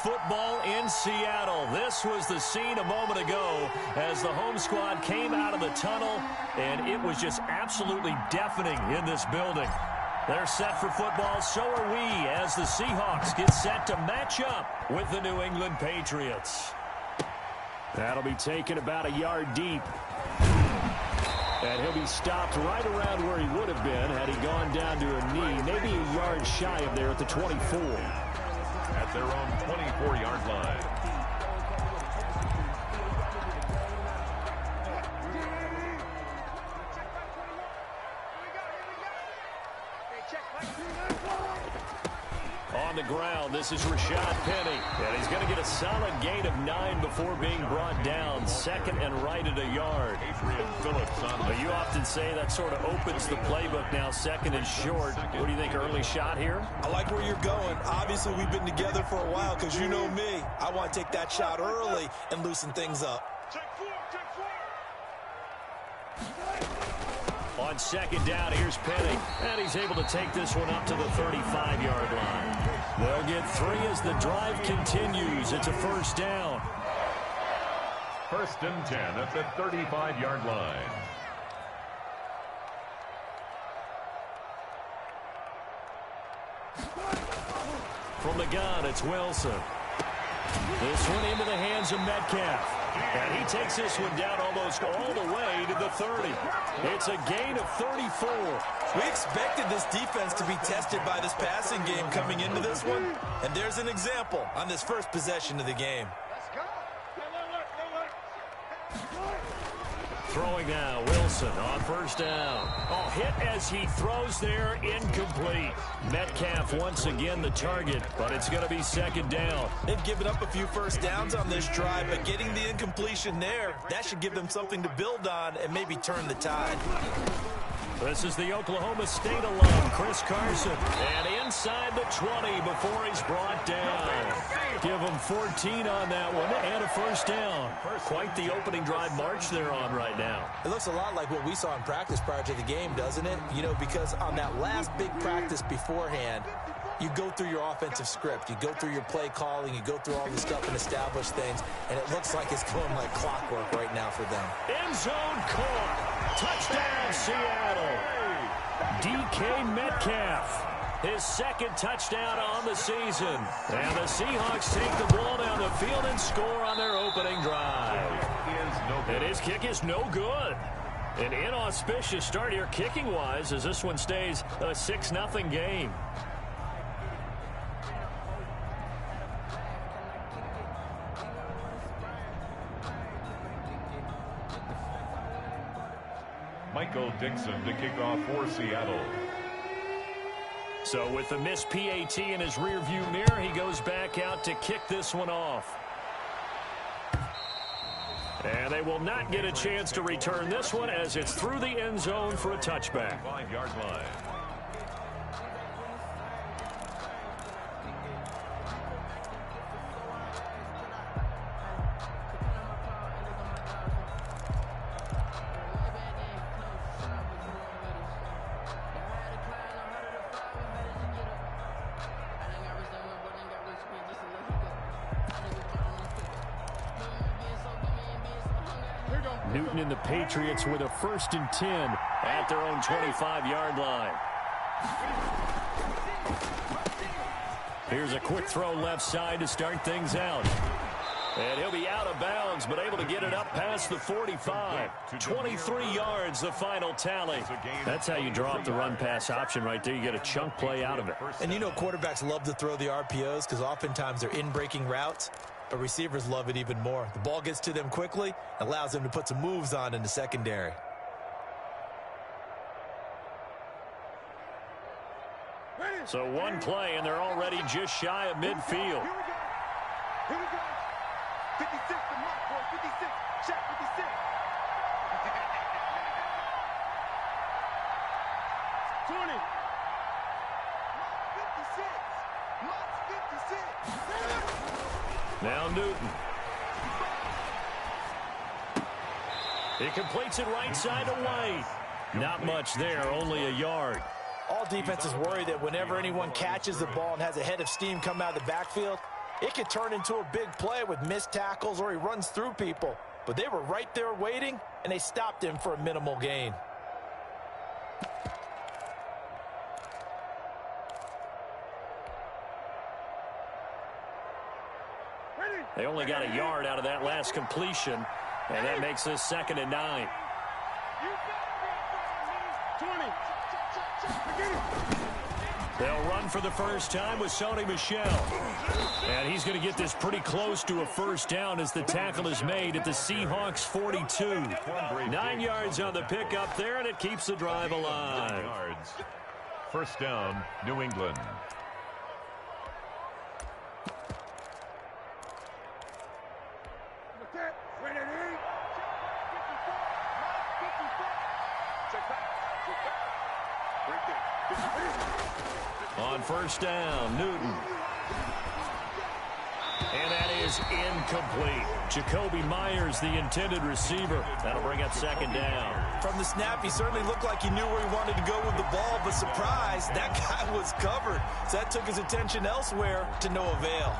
Football in Seattle. This was the scene a moment ago as the home squad came out of the tunnel, and it was just absolutely deafening in this building. They're set for football, so are we, as the Seahawks get set to match up with the New England Patriots. That'll be taken about a yard deep. And he'll be stopped right around where he would have been had he gone down to a knee, maybe a yard shy of there at the 24. At their own 24-yard line. On the ground, this is Rashad Penny. And he's going to get a solid gain of 9 before being brought down. Second and right at a yard. But you often say that sort of opens the playbook now. Second and short. What do you think, early shot here? I like where you're going. Obviously, we've been together for a while because you know me. I want to take that shot early and loosen things up. On second down, here's Penny. And he's able to take this one up to the 35-yard line. They'll get 3 as the drive continues. It's a first down. First and 10 at the 35-yard line. From the gun, it's Wilson. This one into the hands of Metcalf. And he takes this one down almost all the way to the 30. It's a gain of 34. We expected this defense to be tested by this passing game coming into this one. And there's an example on this first possession of the game. Throwing now, Wilson on first down. Oh, hit as he throws there, incomplete. Metcalf once again the target, but it's going to be second down. They've given up a few first downs on this drive, but getting the incompletion there, that should give them something to build on and maybe turn the tide. This is the Oklahoma State alum, Chris Carson. And inside the 20 before he's brought down. Give him 14 on that one and a first down. Quite the opening drive march they're on right now. It looks a lot like what we saw in practice prior to the game, doesn't it? You know, because on that last big practice beforehand, you go through your offensive script. You go through your play calling. You go through all the stuff and establish things. And it looks like it's going like clockwork right now for them. End zone caught. Touchdown, Seattle. DK Metcalf. His second touchdown on the season. And the Seahawks take the ball down the field and score on their opening drive. And his kick is no good. An inauspicious start here kicking-wise as this one stays a 6-0 game. Michael Dixon to kick off for Seattle. So with the missed PAT in his rearview mirror, he goes back out to kick this one off. And they will not get a chance to return this one as it's through the end zone for a touchback. 5-yard line. Newton and the Patriots with a 1st and 10 at their own 25-yard line. Here's a quick throw left side to start things out. And he'll be out of bounds, but able to get it up past the 45. 23 yards, the final tally. That's how you draw up the run-pass option right there. You get a chunk play out of it. And you know quarterbacks love to throw the RPOs because oftentimes they're in-breaking routes. But receivers love it even more. The ball gets to them quickly, allows them to put some moves on in the secondary. So one play, and they're already just shy of midfield. Here we go. 56, the mark, boy. 56. Check 56. 20. Mark 56. Now Newton. He completes it right side to White. Not much there, only a yard. All defenses worry that whenever anyone catches the ball and has a head of steam come out of the backfield, It could turn into a big play with missed tackles or he runs through people. But they were right there waiting, and they stopped him for a minimal gain. They only got a yard out of that last completion, and that makes this 2nd and 9. 20. They'll run for the first time with Sony Michel. And he's going to get this pretty close to a first down as the tackle is made at the Seahawks 42. 9 yards on the pickup there, and it keeps the drive alive. First down, New England. On first down, Newton. And that is incomplete. Jacoby Myers, the intended receiver. That'll bring up 2nd down. From the snap, he certainly looked like he knew where he wanted to go with the ball, but surprise, that guy was covered. So that took his attention elsewhere to no avail.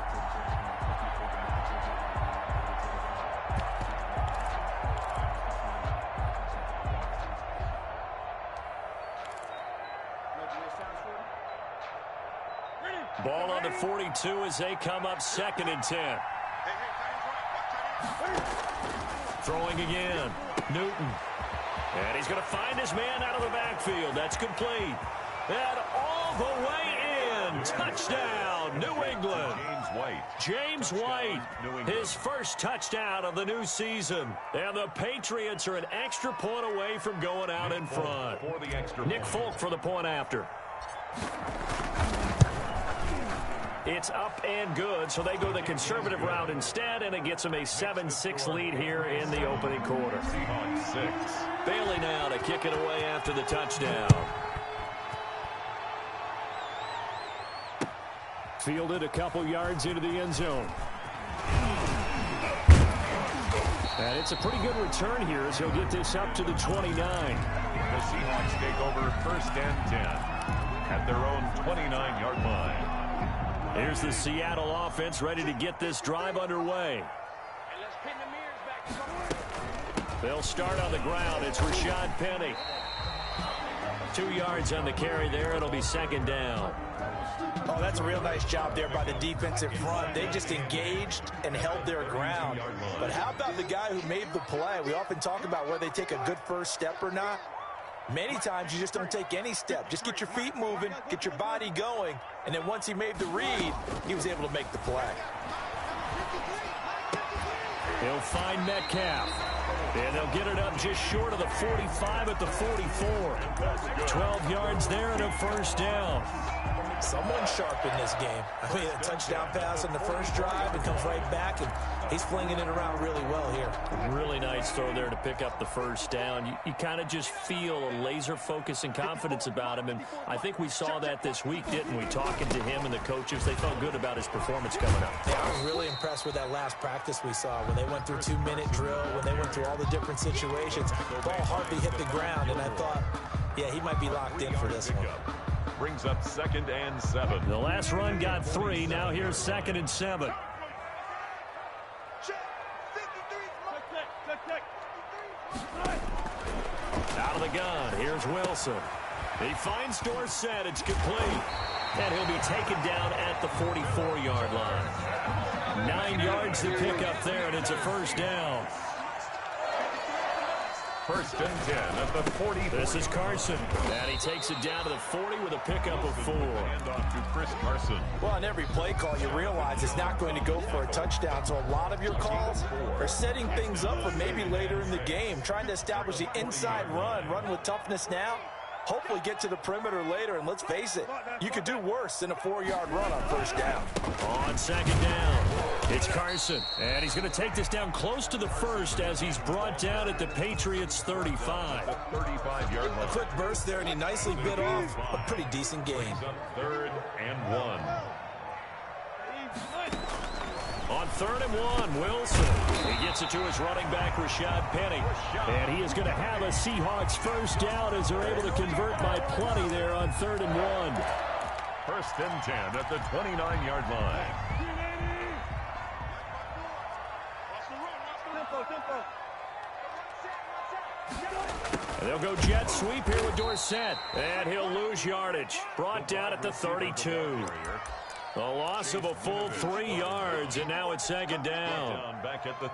Ball on the 42 as they come up 2nd and 10. Throwing again. Newton. And he's going to find his man out of the backfield. That's complete. And all the way in. Touchdown, New England. James White, his first touchdown of the new season. And the Patriots are an extra point away from going out in front. Nick Folk for the point after. It's up and good, so they go the conservative route instead, and it gets them a 7-6 lead here in the opening quarter. Seahawks 6. Bailey now to kick it away after the touchdown. Fielded a couple yards into the end zone. And it's a pretty good return here as he'll get this up to the 29. The Seahawks take over 1st and 10 at their own 29-yard line. Here's the Seattle offense ready to get this drive underway. They'll start on the ground. It's Rashad Penny. 2 yards on the carry there. It'll be 2nd down. Oh, that's a real nice job there by the defensive front. They just engaged and held their ground. But how about the guy who made the play? We often talk about whether they take a good first step or not. Many times you just don't take any step. Just get your feet moving, get your body going, and then once he made the read, he was able to make the play. He'll find Metcalf. And they'll get it up just short of the 45 at the 44. 12 yards there and a first down. Someone sharp in this game. I mean, a touchdown pass on the first drive and comes right back, and he's flinging it around really well here. Really nice throw there to pick up the first down. You kind of just feel a laser focus and confidence about him, and I think we saw that this week, didn't we? Talking to him and the coaches, they felt good about his performance coming up. Yeah, I was really impressed with that last practice we saw when they went through 2-minute drill, when they went through all the different situations. Ball hardly hit the ground, and I thought, yeah, he might be locked in for this one. Brings up 2nd and 7. The last run got 3. Now here's 2nd and 7. Out of the gun. Here's Wilson. He finds Dorsett. It's complete. And he'll be taken down at the 44-yard line. 9 yards to pick up there, and it's a first down. 1st and 10 at the 40. This is Carson. And he takes it down to the 40 with a pickup of 4. Hand off to Chris Carson. Well, on every play call, you realize it's not going to go for a touchdown. So a lot of your calls are setting things up for maybe later in the game, trying to establish the inside run with toughness now. Hopefully get to the perimeter later, and let's face it, you could do worse than a 4-yard run on first down. On 2nd down, it's Carson, and he's going to take this down close to the first as he's brought down at the Patriots 35. 35-yard line. A quick burst there, and he nicely bit off a pretty decent gain. 3rd and 1. On 3rd and 1, Wilson. He gets it to his running back, Rashad Penny. And he is going to have a Seahawks first down as they're able to convert by plenty there on 3rd and 1. 1st and 10 at the 29-yard line. And they'll go jet sweep here with Dorsett. And he'll lose yardage. Brought down at the 32. A loss of a full 3 yards, and now it's second down.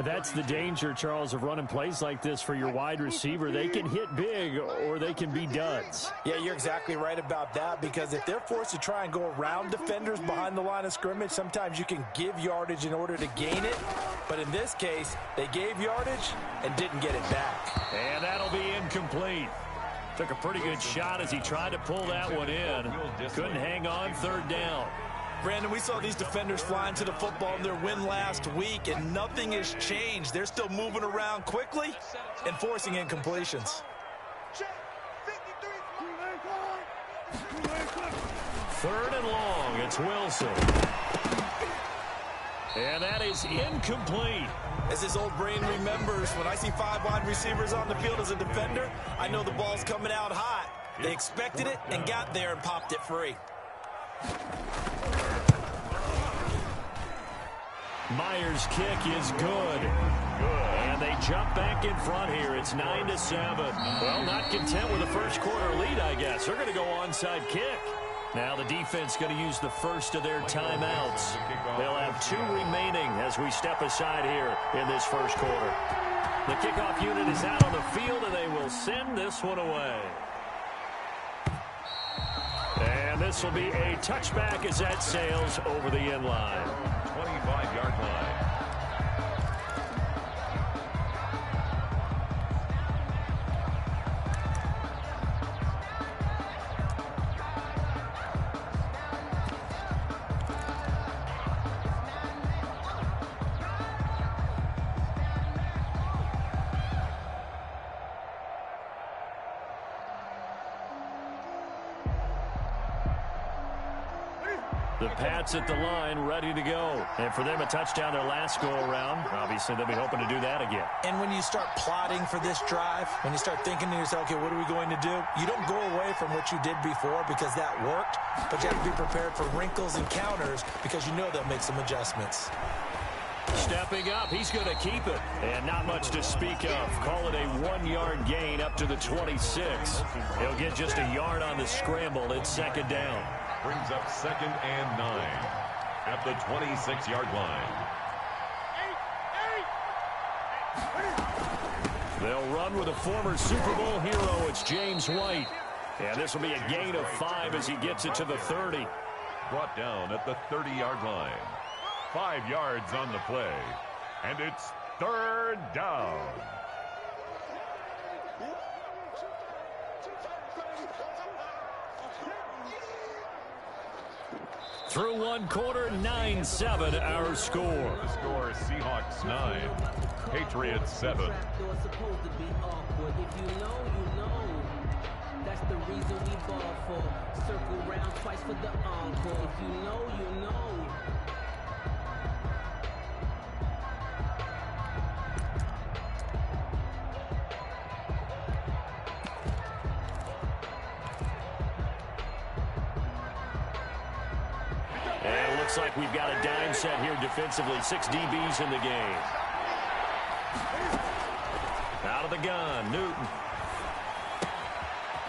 That's the danger, Charles, of running plays like this for your wide receiver. They can hit big, or they can be duds. Yeah, you're exactly right about that, because if they're forced to try and go around defenders behind the line of scrimmage, sometimes you can give yardage in order to gain it. But in this case, they gave yardage and didn't get it back. And that'll be incomplete. Took a pretty good shot as he tried to pull that one in. Couldn't hang on, third down. Brandon, we saw these defenders flying to the football in their win last week, and nothing has changed. They're still moving around quickly and forcing incompletions. Third and long, it's Wilson. And that is incomplete. As his old brain remembers, when I see 5 wide receivers on the field as a defender, I know the ball's coming out hot. They expected it and got there and popped it free. Myers' kick is good. And they jump back in front here. It's 9-7. Well, not content with a first quarter lead, I guess. They're going to go onside kick. Now the defense going to use the first of their timeouts. They'll have 2 remaining as we step aside here in this first quarter. The kickoff unit is out on the field, and they will send this one away. And this will be a touchback as that sails over the end line. 25-yard line. The Pats at the line, ready to go. And for them, a touchdown their last go-around. Obviously, they'll be hoping to do that again. And when you start plotting for this drive, when you start thinking to yourself, okay, what are we going to do? You don't go away from what you did before because that worked, but you have to be prepared for wrinkles and counters because you know they'll make some adjustments. Stepping up, he's going to keep it. And not much to speak of. Call it a 1-yard gain up to the 26. He'll get just a yard on the scramble. It's second down. Brings up 2nd and 9 at the 26-yard line. They'll run with a former Super Bowl hero. It's James White. And this will be a gain of 5 as he gets it to the 30. Brought down at the 30-yard line. 5 yards on the play. And it's third down. Through 1 quarter, 9-7 our score. The score, Seahawks 9, Patriots 7. If you know, you know. That's the reason we ball for. Circle round twice for the encore. If you know, you know. And it looks like we've got a dime set here defensively. 6 DBs in the game. Out of the gun, Newton.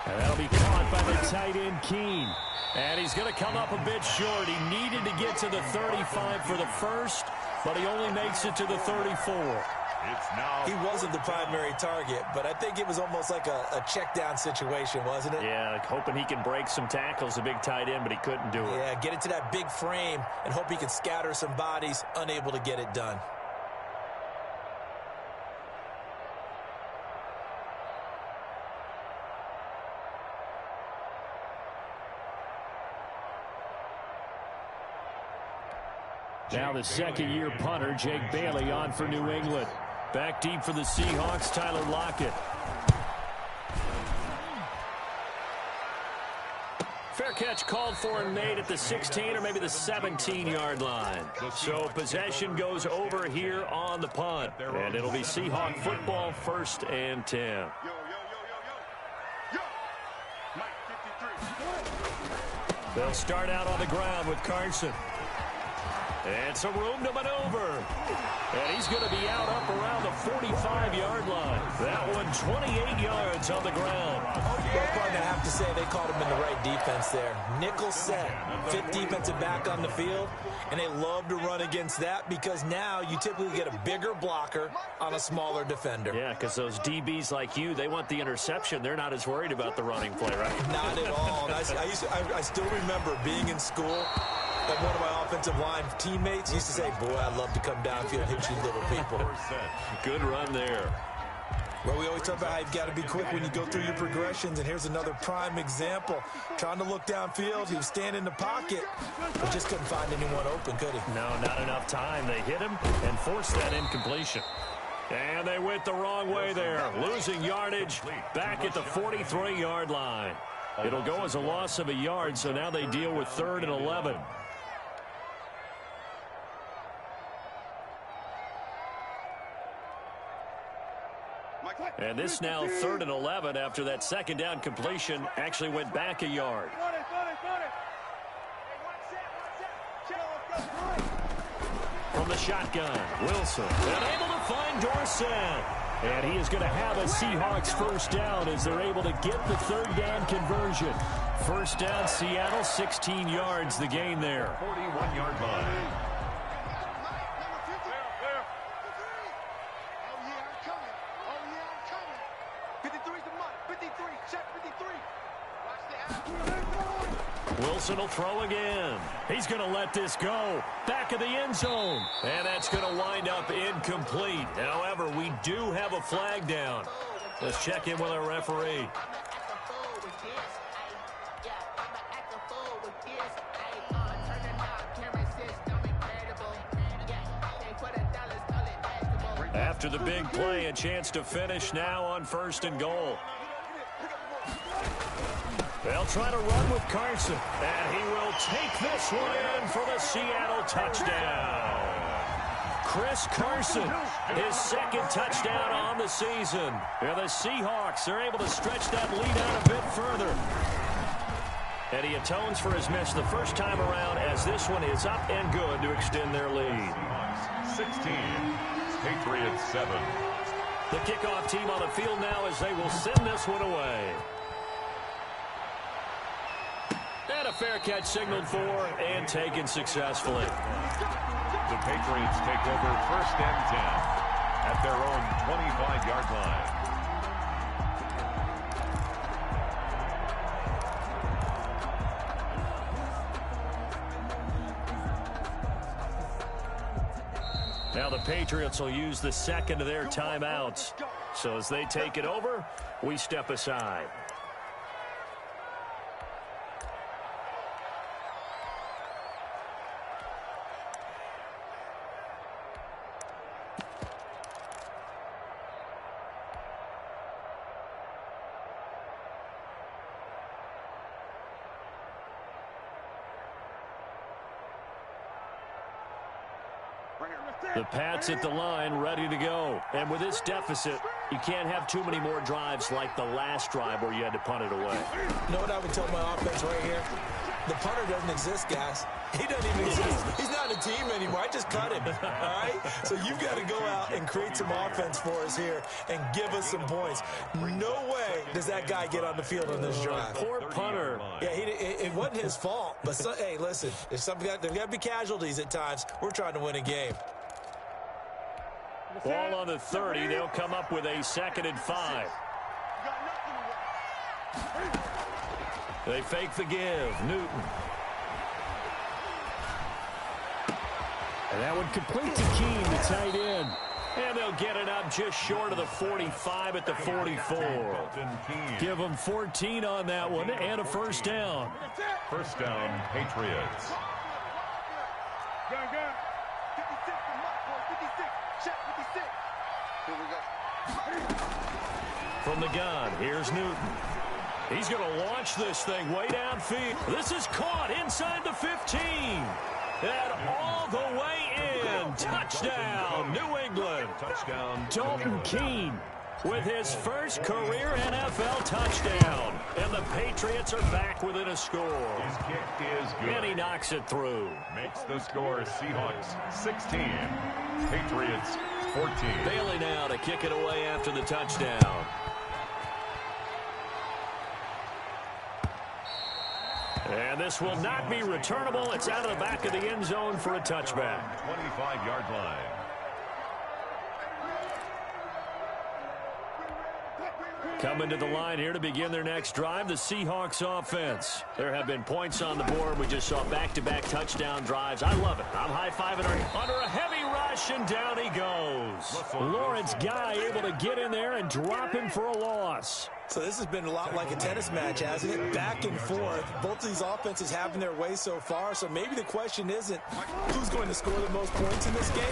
And that'll be caught by the tight end, Keene. And he's going to come up a bit short. He needed to get to the 35 for the first, but he only makes it to the 34. He wasn't the primary target, but I think it was almost like a check down situation, wasn't it? Yeah, hoping he can break some tackles, a big tight end, but he couldn't do it. Yeah, get into that big frame and hope he can scatter some bodies, unable to get it done. Now the second-year punter, Jake Bailey, on for New England. Back deep for the Seahawks, Tyler Lockett. Fair catch called for and made at the 16 or maybe the 17-yard line. So possession goes over here on the punt. And it'll be Seahawk football, 1st and 10. They'll start out on the ground with Carson. And some room to maneuver. And He's going to be out up around the 45-yard line. That one 28 yards on the ground. Well, Bud, I have to say they called him in the right defense there. Nickel set, fifth defensive back on the field, and they love to run against that because now you typically get a bigger blocker on a smaller defender. Yeah, because those DBs like you, they want the interception. They're not as worried about the running play, right? Not at all. I still remember being in school, and one of my offensive line teammates used to say, boy, I'd love to come downfield and hit you little people. Good run there. Well, we always talk about how you've got to be quick when you go through your progressions, and here's another prime example. Trying to look downfield, he was standing in the pocket, but just couldn't find anyone open, could he? No, not enough time. They hit him and forced that incompletion. And they went the wrong way there, losing yardage back at the 43-yard line. It'll go as a loss of a yard, so now they deal with 3rd and 11. And this now 3rd and 11 after that second down completion actually went back a yard. From the shotgun, Wilson, and able to find Dorsett. And he is going to have a Seahawks first down as they're able to get the 3rd down conversion. First down, Seattle, 16 yards the gain there. 41-yard line. Wilson will throw again. He's going to let this go. Back of the end zone. And that's going to wind up incomplete. However, we do have a flag down. Let's check in with our referee. After the big play, a chance to finish now on 1st and goal. They'll try to run with Carson, and he will take this one in for the Seattle touchdown. Chris Carson, his 2nd touchdown on the season. And the Seahawks are able to stretch that lead out a bit further. And he atones for his miss the first time around as this one is up and good to extend their lead. 16, Patriots 7. The kickoff team on the field now as they will send this one away. And a fair catch signaled for and taken successfully. The Patriots take over 1st and 10 at their own 25-yard line. Now the Patriots will use the 2nd of their timeouts. So as they take it over, we step aside. The Pats at the line, ready to go. And with this deficit, you can't have too many more drives like the last drive where you had to punt it away. You know what I would tell my offense right here? The punter doesn't exist, guys. He doesn't even exist. He's not a team anymore. I just cut him, all right? So you've got to go out and create some offense for us here and give us some points. No way does that guy get on the field on this drive. Poor punter. Yeah, it wasn't his fault. But, hey, listen, there's got to be casualties at times. We're trying to win a game. Ball on the 30. They'll come up with a 2nd and 5. They fake the give. Newton. And that one complete to Keene, the tight end. And they'll get it up just short of the 45 at the 44. Give them 14 on that one and a first down. First down, Patriots. From the gun, here's Newton. He's going to launch this thing way downfield. This is caught inside the 15. And all the way in. Touchdown, New England. Touchdown, Dalton Keene with his first career NFL touchdown. And the Patriots are back within a score. His kick is good. And he knocks it through. Makes the score Seahawks 16, Patriots 14. Bailey now to kick it away after the touchdown. And this will not be returnable. It's out of the back of the end zone for a touchback. 25-yard line. Coming to the line here to begin their next drive, the Seahawks offense. There have been points on the board. We just saw back-to-back touchdown drives. I love it. I'm high-fiving her under a heavy rush, and down he goes. Lawrence Guy able to get in there and drop him for a loss. So this has been a lot like a tennis match, hasn't it? Back and forth. Both of these offenses having their way so far. So maybe the question isn't who's going to score the most points in this game.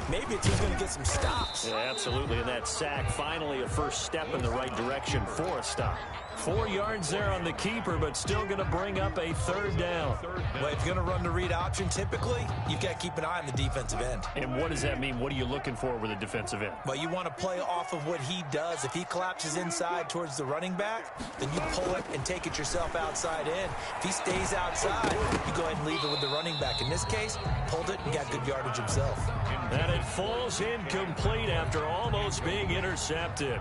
Maybe it's who's going to get some stops. Yeah, absolutely. And that sack, finally a first step in the right direction for a stop. 4 yards there on the keeper, but still going to bring up a third down. Well, if you're going to run the read option, typically, you've got to keep an eye on the defensive end. And what does that mean? What are you looking for with a defensive end? Well, you want to play off of what he does. If he collapses inside towards the running back, then you pull it and take it yourself outside in. If he stays outside, you go ahead and leave it with the running back. In this case, pulled it and got good yardage himself. And it falls incomplete after almost being intercepted.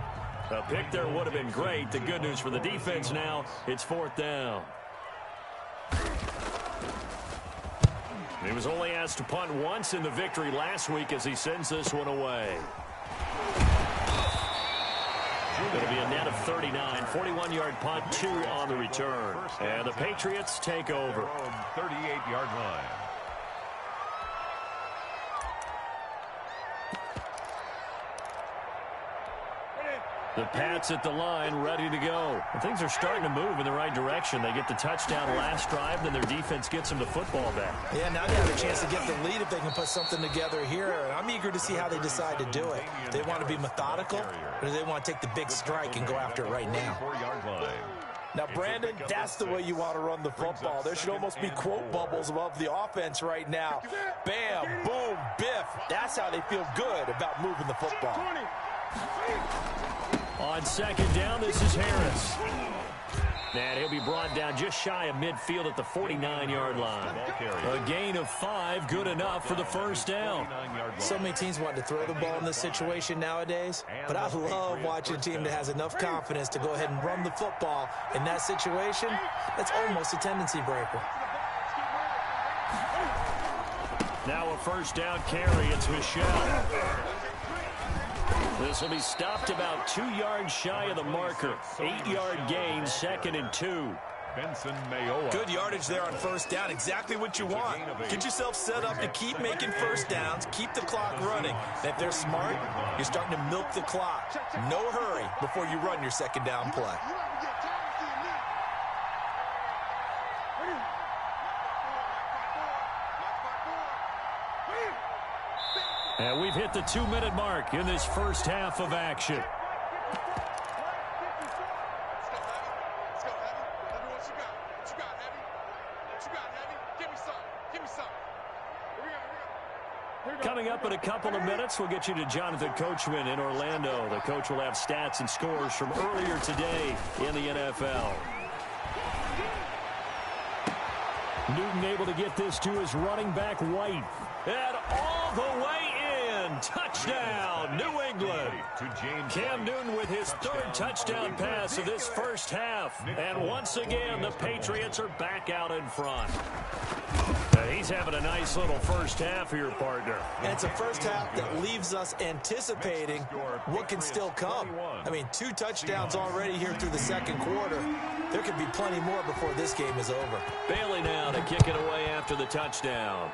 A pick there would have been great. The good news for the defense now, it's 4th down. He was only asked to punt once in the victory last week as he sends this one away. It'll be a net of 39, 41-yard punt, 2 on the return. And the Patriots take over. 38-yard line. The Pats at the line, ready to go. And things are starting to move in the right direction. They get the touchdown last drive, then their defense gets them the football back. Yeah, now they have a chance to get the lead if they can put something together here. I'm eager to see how they decide to do it. They want to be methodical, or do they want to take the big strike and go after it right now? 4-yard line. Now, Brandon, that's the way you want to run the football. There should almost be quote bubbles above the offense right now. Bam, boom, biff. That's how they feel good about moving the football. On 2nd down, this is Harris. And he'll be brought down just shy of midfield at the 49-yard line. A gain of 5, good enough for the first down. So many teams want to throw the ball in this situation nowadays, but I love watching a team that has enough confidence to go ahead and run the football in that situation. That's almost a tendency breaker. Now a first down carry. It's Michel. This will be stopped about 2 yards shy of the marker. 8-yard gain, 2nd and 2. Benson Mayoa. Good yardage there on first down. Exactly what you want. Get yourself set up to keep making first downs, keep the clock running. And if they're smart, you're starting to milk the clock. No hurry before you run your second down play. And we've hit the 2-minute mark in this first half of action. Coming up in a couple of minutes, we'll get you to Jonathan Coachman in Orlando. The coach will have stats and scores from earlier today in the NFL. Newton able to get this to his running back White. And all the way in. Touchdown, New England. Cam Newton with his 3rd touchdown pass of this first half. And once again, the Patriots are back out in front. He's having a nice little first half here, partner. And it's a first half that leaves us anticipating what can still come. I mean, 2 touchdowns already here through the second quarter. There could be plenty more before this game is over. Bailey now to kick it away after the touchdown.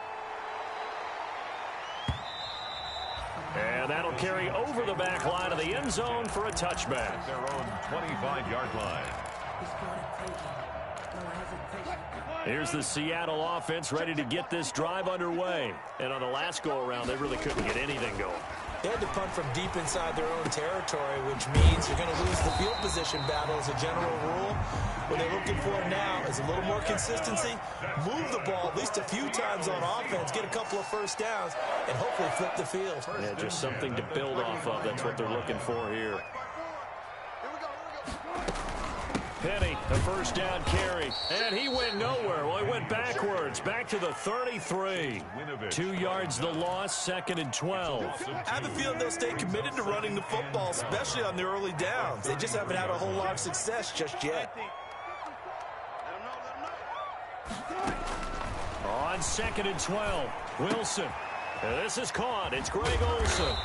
And that'll carry over the back line of the end zone for a touchback. Their own 25-yard line. Here's the Seattle offense ready to get this drive underway. And on the last go-around, they really couldn't get anything going. They had to punt from deep inside their own territory, which means you're going to lose the field position battle as a general rule. What they're looking for now is a little more consistency, move the ball at least a few times on offense, get a couple of first downs, and hopefully flip the field. Yeah, just something to build off of. That's what they're looking for here. Penny, the first down carry. And he went nowhere. Well, he went backwards, back to the 33. 2 yards the loss, 2nd and 12. I have a feeling they'll stay committed to running the football, especially on the early downs. They just haven't had a whole lot of success just yet. On 2nd and 12, Wilson. This is caught. It's Greg Olsen.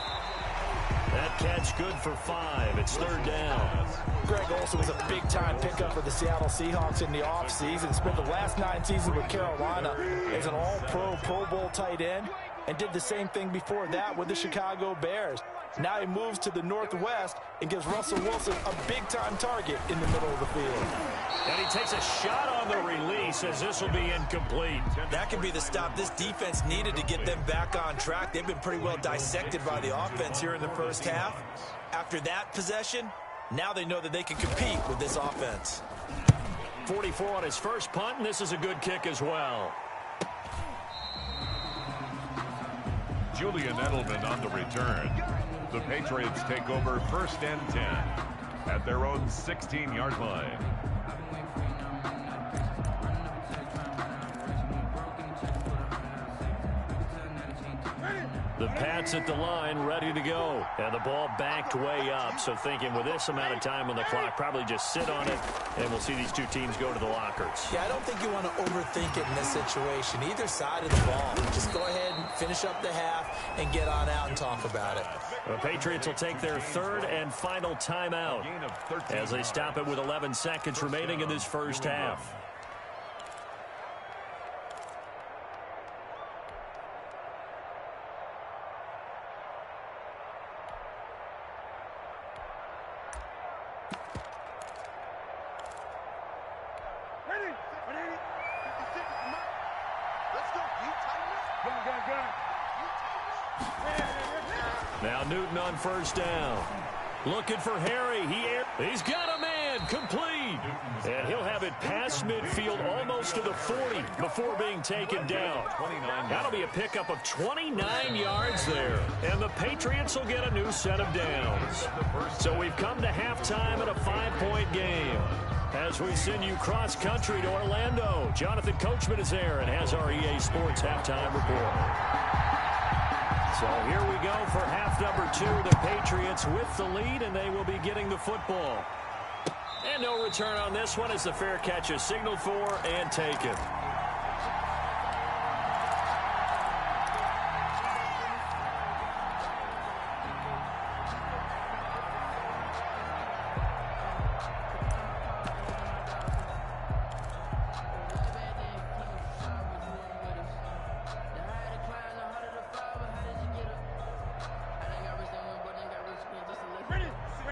That catch good for 5. It's 3rd down. Greg Olsen was a big-time pickup for the Seattle Seahawks in the offseason. Spent the last 9 seasons with Carolina as an all-pro, Pro Bowl tight end, and did the same thing before that with the Chicago Bears. Now he moves to the Northwest and gives Russell Wilson a big-time target in the middle of the field. And he takes a shot on the release as this will be incomplete. That could be the stop this defense needed to get them back on track. They've been pretty well dissected by the offense here in the first half. After that possession, now they know that they can compete with this offense. 44 on his first punt, and this is a good kick as well. Julian Edelman on the return. The Patriots take over 1st and 10 at their own 16-yard line. The Pats at the line, ready to go. And the ball backed way up. So thinking with this amount of time on the clock, probably just sit on it, and we'll see these two teams go to the lockers. Yeah, I don't think you want to overthink it in this situation. Either side of the ball. Just go ahead and finish up the half and get on out and talk about it. The Patriots will take their 3rd and final timeout as they stop it with 11 seconds remaining in this first half. Now Newton on 1st down. Looking for Harry. He's got a man. Complete. And he'll have it past midfield almost to the 40 before being taken down. That'll be a pickup of 29 yards there. And the Patriots will get a new set of downs. So we've come to halftime at a 5-point game. As we send you cross-country to Orlando, Jonathan Coachman is there and has our EA Sports halftime report. So here we go for half number 2. The Patriots with the lead, and they will be getting the football. And no return on this one as the fair catch is signaled for and taken.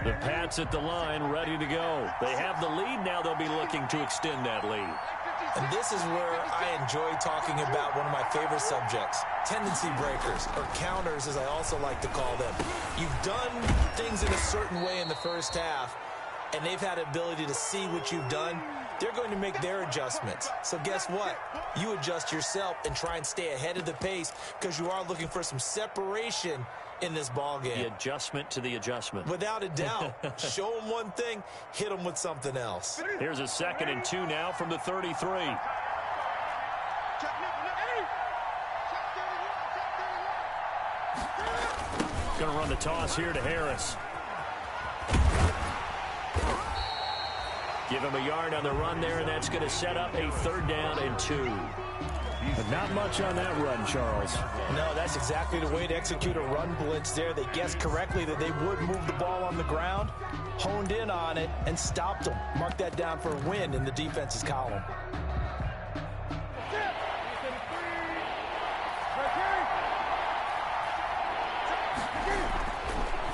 The Pats at the line, ready to go. They have the lead now. They'll be looking to extend that lead. And this is where I enjoy talking about one of my favorite subjects, tendency breakers, or counters as I also like to call them. You've done things in a certain way in the first half, and they've had the ability to see what you've done. They're going to make their adjustments. So guess what? You adjust yourself and try and stay ahead of the pace because you are looking for some separation in this ball game. The adjustment to the adjustment. Without a doubt. Show them one thing, hit them with something else. Here's a 2nd and 2 now from the 33. Going to run the toss here to Harris. Give him a yard on the run there, and that's going to set up a 3rd down and 2. But not much on that run, Charles. No, that's exactly the way to execute a run blitz there. They guessed correctly that they would move the ball on the ground, honed in on it, and stopped them. Mark that down for a win in the defense's column.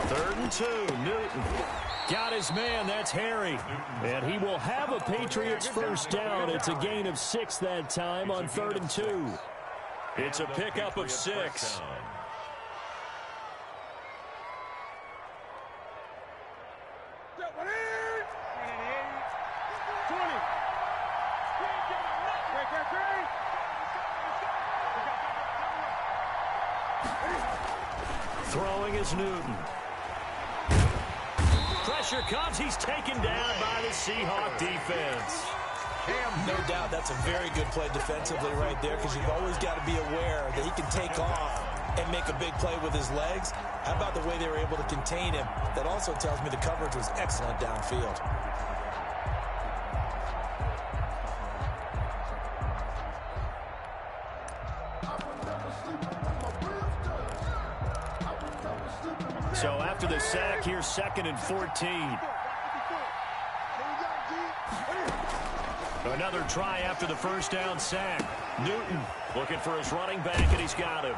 Third and 2, Newton. Got his man, that's Harry. And he will have a Patriots first down. It's a gain of 6 that time on 3rd and 2. It's a pickup of 6. Throwing is Newton. Pressure comes. He's taken down by the Seahawk defense. No doubt that's a very good play defensively right there, because you've always got to be aware that he can take off and make a big play with his legs. How about the way they were able to contain him? That also tells me the coverage was excellent downfield. So after the sack, here's 2nd and 14. Another try after the first down sack. Newton looking for his running back, and he's got him.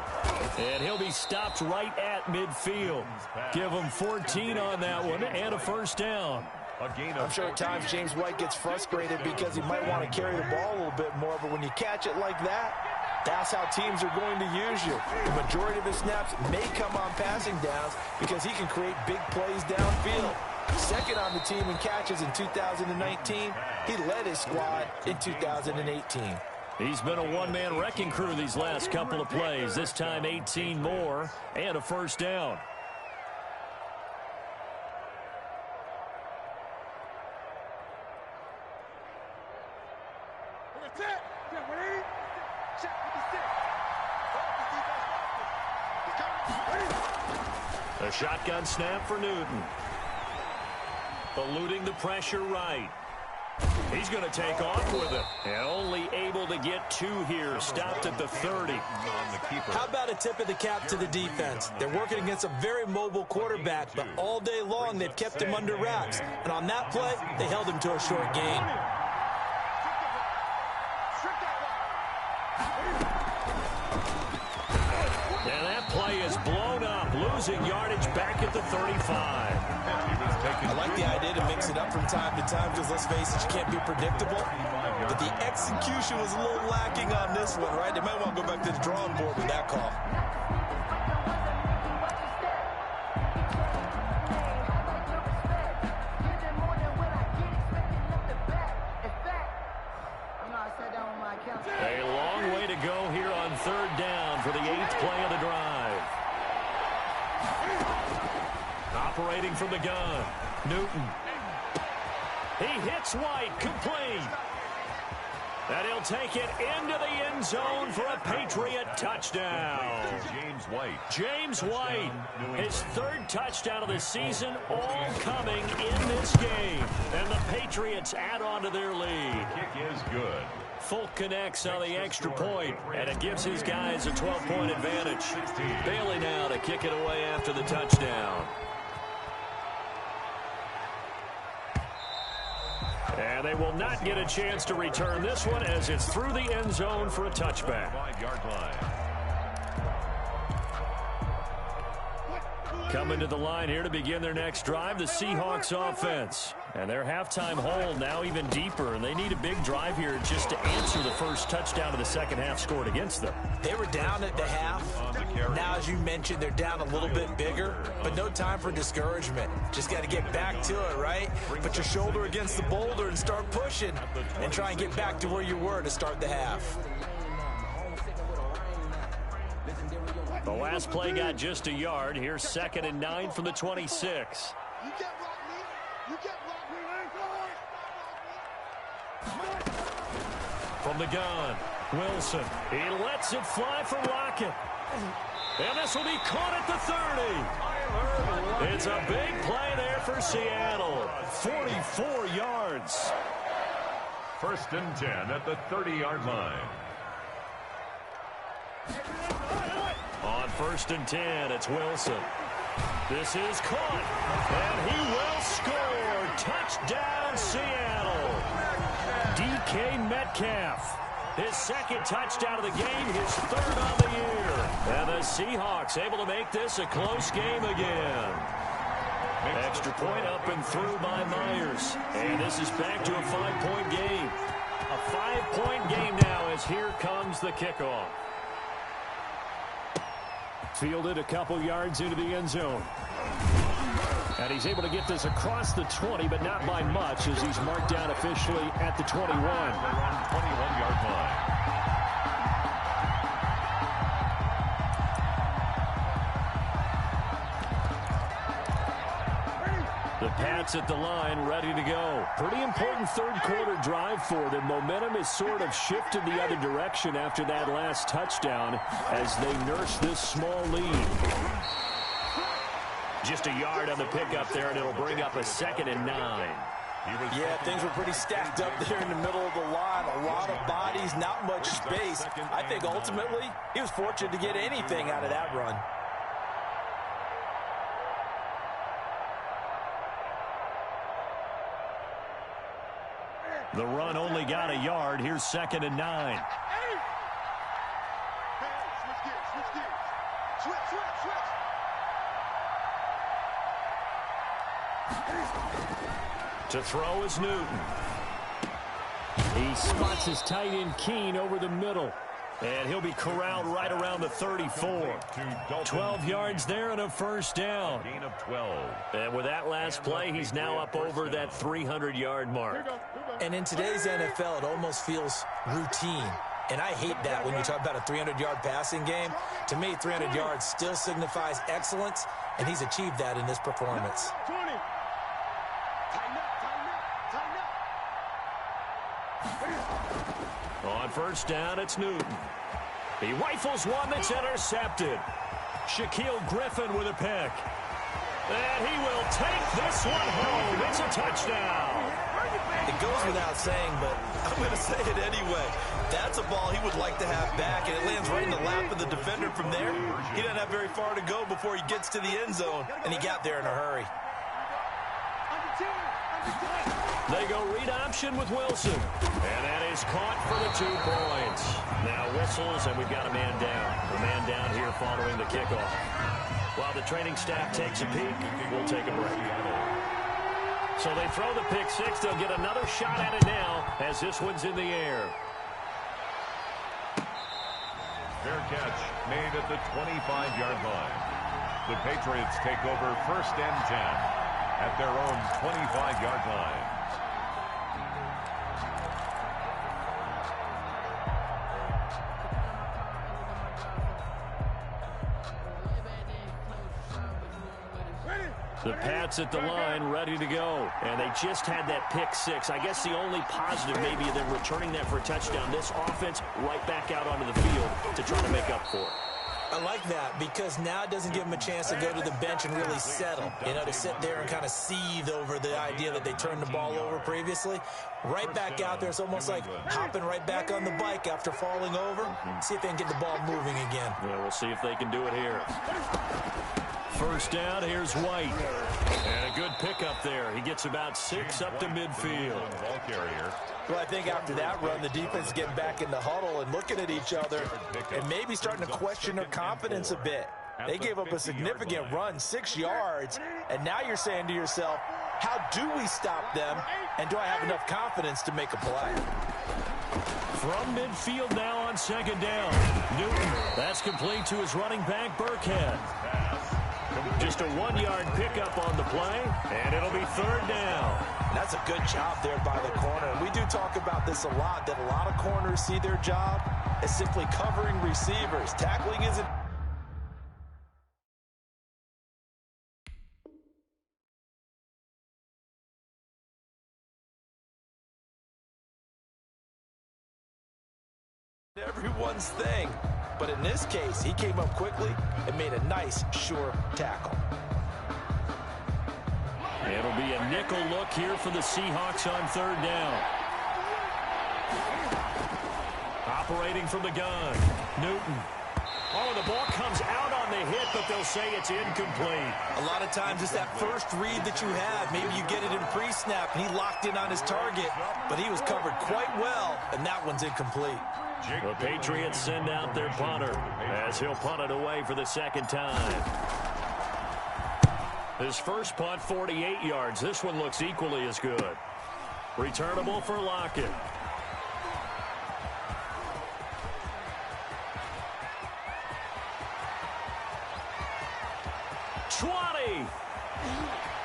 And he'll be stopped right at midfield. Give him 14 on that one and a first down. I'm sure at times James White gets frustrated because he might want to carry the ball a little bit more, but when you catch it like that, that's how teams are going to use you. The majority of his snaps may come on passing downs because he can create big plays downfield. Second on the team in catches in 2019. He led his squad in 2018. He's been a one-man wrecking crew these last couple of plays. This time 18 more and a first down. A shotgun snap for Newton. Eluding the pressure right. He's going to take off with it. And only able to get 2 here. Stopped at the 30. How about a tip of the cap to the defense? They're working against a very mobile quarterback, but all day long they've kept him under wraps. And on that play, they held him to a short gain. And that play is blown up. Losing yardage back at the 35. I like the idea to mix it up from time to time because, let's face it, you can't be predictable. But the execution was a little lacking on this one, right? They might want to go back to the drawing board with that call. A long way to go here on 3rd down for the 8th play of the drive. Operating from the gun, Newton. He hits White, complete. And he'll take it into the end zone for a Patriot touchdown. James White, his 3rd touchdown of the season, all coming in this game. And the Patriots add on to their lead. Kick is good. Folk connects on the extra point, and it gives his guys a 12-point advantage. Bailey now to kick it away after the touchdown. And they will not get a chance to return this one as it's through the end zone for a touchback. 5-yard line. Coming to the line here to begin their next drive, the Seahawks offense. And their halftime hole now even deeper, and they need a big drive here just to answer the first touchdown of the second half scored against them. They were down at the half. Now, as you mentioned, they're down a little bit bigger, but no time for discouragement. Just got to get back to it, right? Put your shoulder against the boulder and start pushing and try and get back to where you were to start the half. The last play got just a yard. Here's 2nd and 9 from the 26. From the gun, Wilson. He lets it fly for Rocket. And this will be caught at the 30. It's a big play there for Seattle. 44 yards. 1st and 10 at the 30-yard line. On 1st and 10, it's Wilson. This is caught, and he will score. Touchdown, Seattle. DK Metcalf, his 2nd touchdown of the game, his 3rd on the year. And the Seahawks able to make this a close game again. Extra point up and through by Myers. And this is back to a 5-point game. A 5-point game now as here comes the kickoff. Fielded a couple yards into the end zone. And he's able to get this across the 20, but not by much as he's marked down officially at the 21. 21-yard line. The Pats at the line, ready to go. Pretty important third-quarter drive for them. Momentum is sort of shifted the other direction after that last touchdown as they nurse this small lead. Just a yard on the pickup there, and it'll bring up a 2nd and 9. Yeah, things were pretty stacked up there in the middle of the line. A lot of bodies, not much space. I think ultimately he was fortunate to get anything out of that run. The run only got a yard. Here's 2nd and 9. To throw is Newton. He spots his tight end Keene over the middle. And he'll be corralled right around the 34. 12 yards there and a first down. Gain of 12. And with that last play, he's now up over that 300-yard mark. And in today's NFL, it almost feels routine. And I hate that when you talk about a 300-yard passing game. To me, 300 yards still signifies excellence, and he's achieved that in this performance. 20. Tighten up, tighten up, tighten up. On first down, it's Newton. He rifles one that's intercepted. Shaquille Griffin with a pick. And he will take this one home. It's a touchdown. It goes without saying, but I'm going to say it anyway. That's a ball he would like to have back, and it lands right in the lap of the defender from there. He doesn't have very far to go before he gets to the end zone, and he got there in a hurry. They go read option with Wilson. And that is caught for the 2 points. Now whistles, and we've got a man down. A man down here following the kickoff. While the training staff takes a peek, we'll take a break. So they throw the pick 6. They'll get another shot at it now as this one's in the air. Fair catch made at the 25-yard line. The Patriots take over 1st and 10 at their own 25-yard line. The Pats at the line, ready to go. And they just had that pick 6. I guess the only positive maybe of them returning that for a touchdown. This offense right back out onto the field to try to make up for it. I like that because now it doesn't give them a chance to go to the bench and really settle. You know, to sit there and kind of seethe over the idea that they turned the ball over previously. Right back out there, it's almost like hopping right back on the bike after falling over. See if they can get the ball moving again. Yeah, we'll see if they can do it here. First down, here's White. And a good pickup there. He gets about 6 up to midfield. Ball carrier. Well, I think after that run, the defense is getting back in the huddle and looking at each other and maybe starting to question their confidence a bit. They gave up a significant run, 6 yards, and now you're saying to yourself, how do we stop them, and do I have enough confidence to make a play? From midfield now on 2nd down. Newton, that's complete to his running back, Burkhead. Just a 1-yard pickup on the play, and it'll be 3rd down. That's a good job there by the corner. And we do talk about this a lot, that a lot of corners see their job as simply covering receivers. Tackling isn't everyone's thing. But in this case, he came up quickly and made a nice, sure tackle. It'll be a nickel look here for the Seahawks on 3rd down. Operating from the gun, Newton. Oh, the ball comes out on the hit, but they'll say it's incomplete. A lot of times it's that first read that you have. Maybe you get it in pre-snap, and he locked in on his target, but he was covered quite well, and that one's incomplete. The Patriots send out their punter as he'll punt it away for the 2nd time. His first punt, 48 yards. This one looks equally as good. Returnable for Lockett.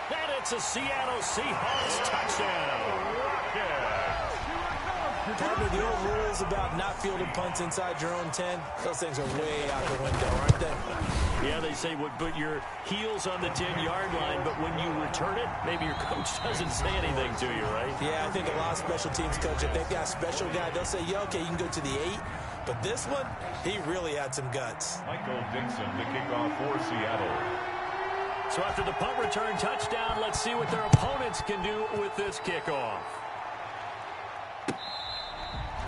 And it's a Seattle Seahawks touchdown. Partner, the old rules about not fielding punts inside your own 10, those things are way out the window, aren't they? Yeah, they say put your heels on the 10-yard line, but when you return it, maybe your coach doesn't say anything to you, right? Yeah, I think a lot of special teams coaches, if they've got a special guy, they'll say, yeah, okay, you can go to the 8. But this one, he really had some guts. Michael Dixon to kick off for Seattle. So after the punt return touchdown, let's see what their opponents can do with this kickoff.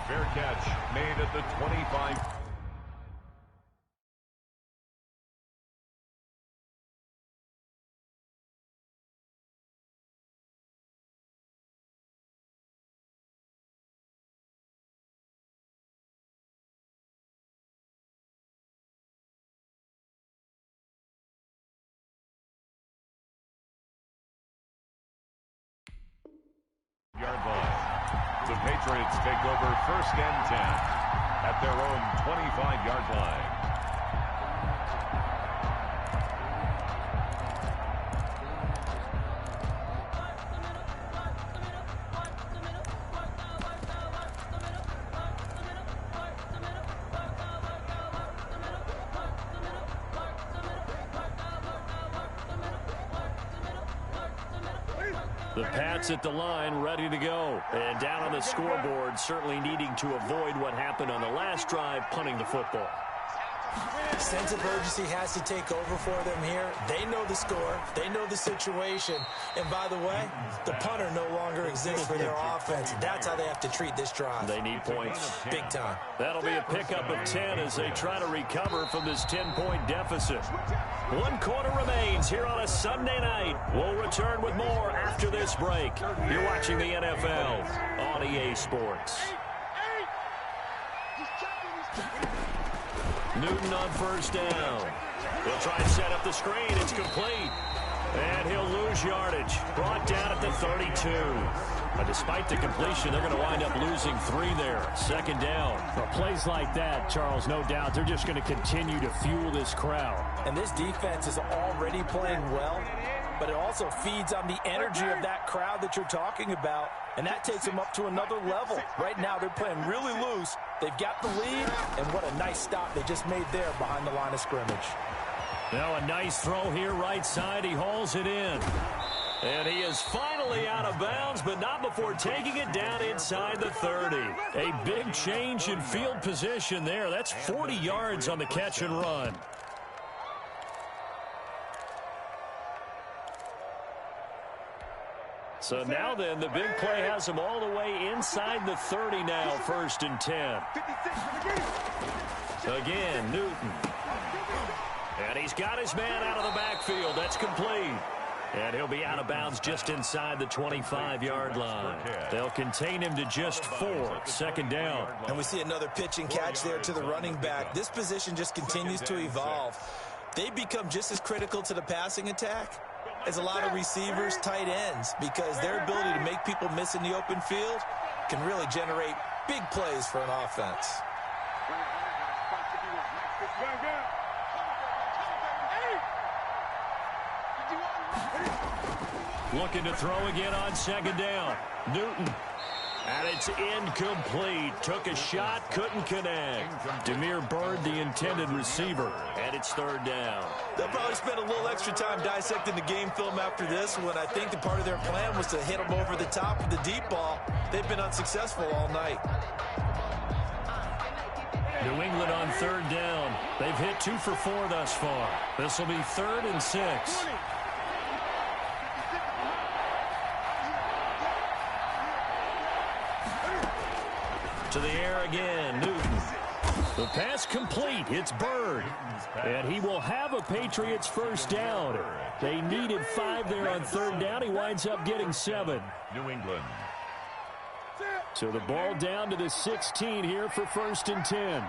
Fair catch made at the 25. Yard line. The Patriots take over first and 10 at their own 25-yard line. The Pats at the line, ready to go. And down on the scoreboard, certainly needing to avoid what happened on the last drive, punting the football. Sense of urgency has to take over for them here. They know the score. They know the situation. And by the way, the punter no longer exists for their offense. That's how they have to treat this drive. They need points. Big time. That'll be a pickup of 10 as they try to recover from this 10-point deficit. 1 quarter remains here on a Sunday night. We'll return with more after this break. You're watching the NFL on EA Sports. Newton on first down. He'll try and set up the screen. It's complete. And he'll lose yardage. Brought down at the 32. But despite the completion, they're going to wind up losing 3 there. Second down. For plays like that, Charles, no doubt, they're just going to continue to fuel this crowd. And this defense is already playing well, but it also feeds on the energy of that crowd that you're talking about, and that takes them up to another level. Right now, they're playing really loose. They've got the lead, and what a nice stop they just made there behind the line of scrimmage. Now a nice throw here right side. He hauls it in. And he is finally out of bounds, but not before taking it down inside the 30. A big change in field position there. That's 40 yards on the catch and run. So now then, the big play has him all the way inside the 30 now, first and 10. Again, Newton. And he's got his man out of the backfield. That's complete. And he'll be out of bounds just inside the 25-yard line. They'll contain him to just 4. Second down. And we see another pitch and catch there to the running back. This position just continues to evolve. They become just as critical to the passing attack as a lot of receivers, tight ends, because their ability to make people miss in the open field can really generate big plays for an offense. Looking to throw again on second down. Newton. And it's incomplete. Took a shot, couldn't connect. Demir Bird, the intended receiver. And it's third down. They'll probably spend a little extra time dissecting the game film after this one. I think the part of their plan was to hit them over the top with the deep ball. They've been unsuccessful all night. New England on third down. They've hit 2 for 4 thus far. This will be 3rd and 6. To the air again, Newton. The pass complete. It's Bird. And he will have a Patriots first down. They needed 5 there on third down. He winds up getting 7. New England. So the ball down to the 16 here for first and 10.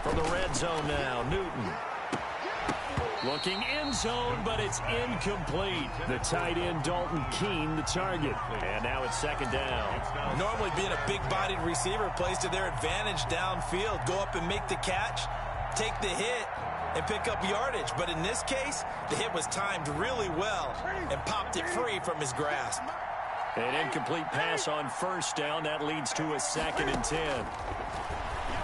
From the red zone now, Newton. Looking in zone, but it's incomplete. The tight end, Dalton Keene, the target. And now it's second down. Normally being a big-bodied receiver plays to their advantage downfield. Go up and make the catch. take the hit and pick up yardage. But in this case, the hit was timed really well and popped it free from his grasp. An incomplete pass on first down. That leads to a 2nd and 10.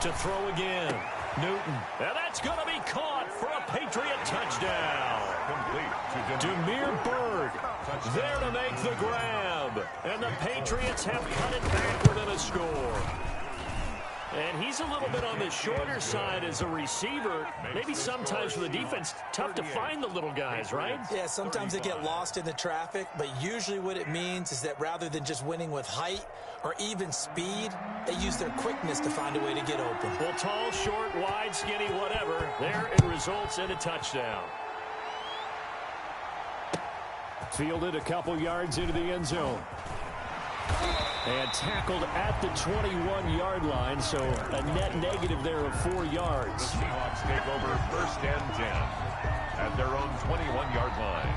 To throw again. Newton. And that's going to be caught for a Patriot touchdown. Complete to Demir Bird there to make the grab. And the Patriots have cut it back within a score. And he's a little bit on the shorter side as a receiver. Maybe sometimes for the defense, tough to find the little guys, right? Yeah, sometimes they get lost in the traffic, but usually what it means is that rather than just winning with height or even speed, they use their quickness to find a way to get open. Well, tall, short, wide, skinny, whatever, there it results in a touchdown. Fielded a couple yards into the end zone. And tackled at the 21-yard line, so a net negative there of 4 yards. The Seahawks take over 1st and 10 at their own 21-yard line.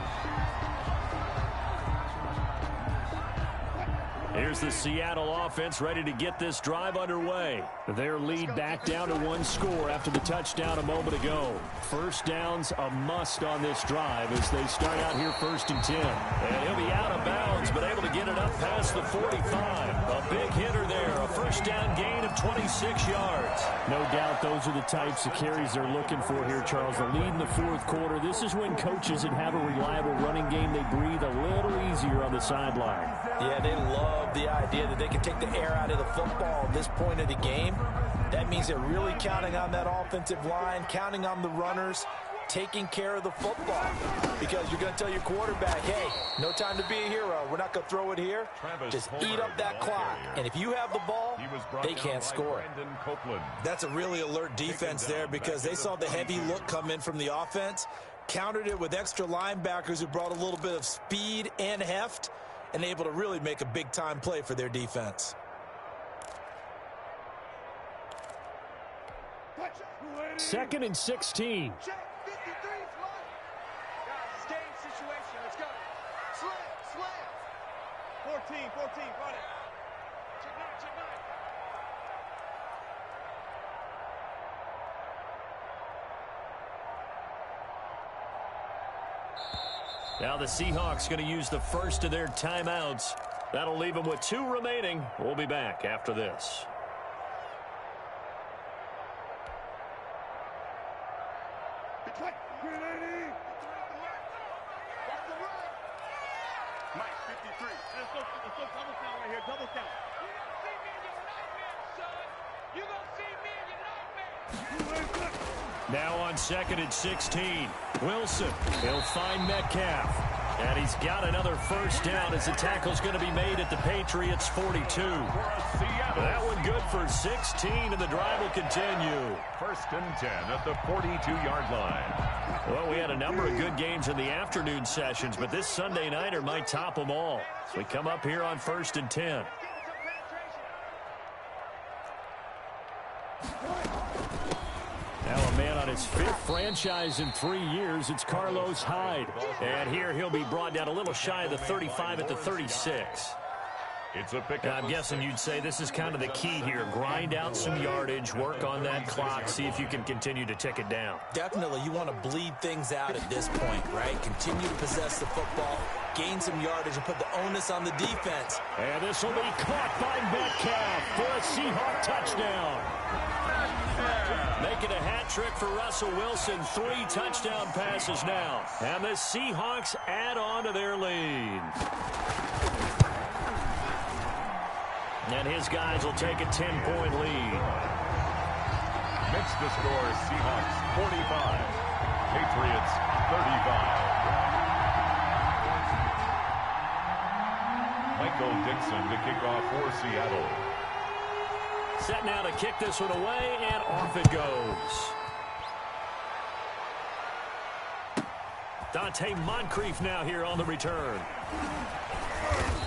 Here's the Seattle offense ready to get this drive underway. Their lead back down to 1 score after the touchdown a moment ago. First down's a must on this drive as they start out here 1st and 10. And he'll be out of bounds, but able to get it up past the 45. A big hitter there, a first down gain of 26 yards. No doubt those are the types of carries they're looking for here, Charles. The lead in the 4th quarter. This is when coaches that have a reliable running game, they breathe a little easier on the sideline. Yeah, they love the idea that they can take the air out of the football at this point of the game. That means they're really counting on that offensive line, counting on the runners, taking care of the football. Because you're going to tell your quarterback, hey, no time to be a hero. We're not going to throw it here. Just eat up that clock. And if you have the ball, they can't score it. That's a really alert defense there because they saw the heavy look come in from the offense, countered it with extra linebackers who brought a little bit of speed and heft, and able to really make a big-time play for their defense. Second and 16. Check, 53, slide. Guys, game situation. Let's go. Slam. 14, run it. Check nine. Now the Seahawks going to use the first of their timeouts. That'll leave them with 2 remaining. We'll be back after this. Mike, 53. Let's go double count right here. Double count. You gonna see me in your nightmare, son. You gonna see me in your nightmare. Now on 2nd and 16. Wilson, he'll find Metcalf. And he's got another first down as the tackle's going to be made at the Patriots' 42. That one good for 16, and the drive will continue. 1st and 10 at the 42-yard line. Well, we had a number of good games in the afternoon sessions, but this Sunday nighter might top them all. So we come up here on 1st and 10. Now a man on his 5th franchise in 3 years. It's Carlos Hyde. And here he'll be brought down a little shy of the 35 at the 36. It's a pick. I'm guessing you'd say this is kind of the key here. Grind out some yardage, work on that clock, see if you can continue to tick it down. Definitely, you want to bleed things out at this point, right? Continue to possess the football, gain some yardage, and put the onus on the defense. And this will be caught by Metcalf for a Seahawk touchdown. Making a hat trick for Russell Wilson. 3 touchdown passes now. And the Seahawks add on to their lead. And his guys will take a 10-point lead. Makes the score Seahawks 45, Patriots 35. Michael Dixon to kick off for Seattle. Set now to kick this one away, and off it goes. Dante Moncrief now here on the return.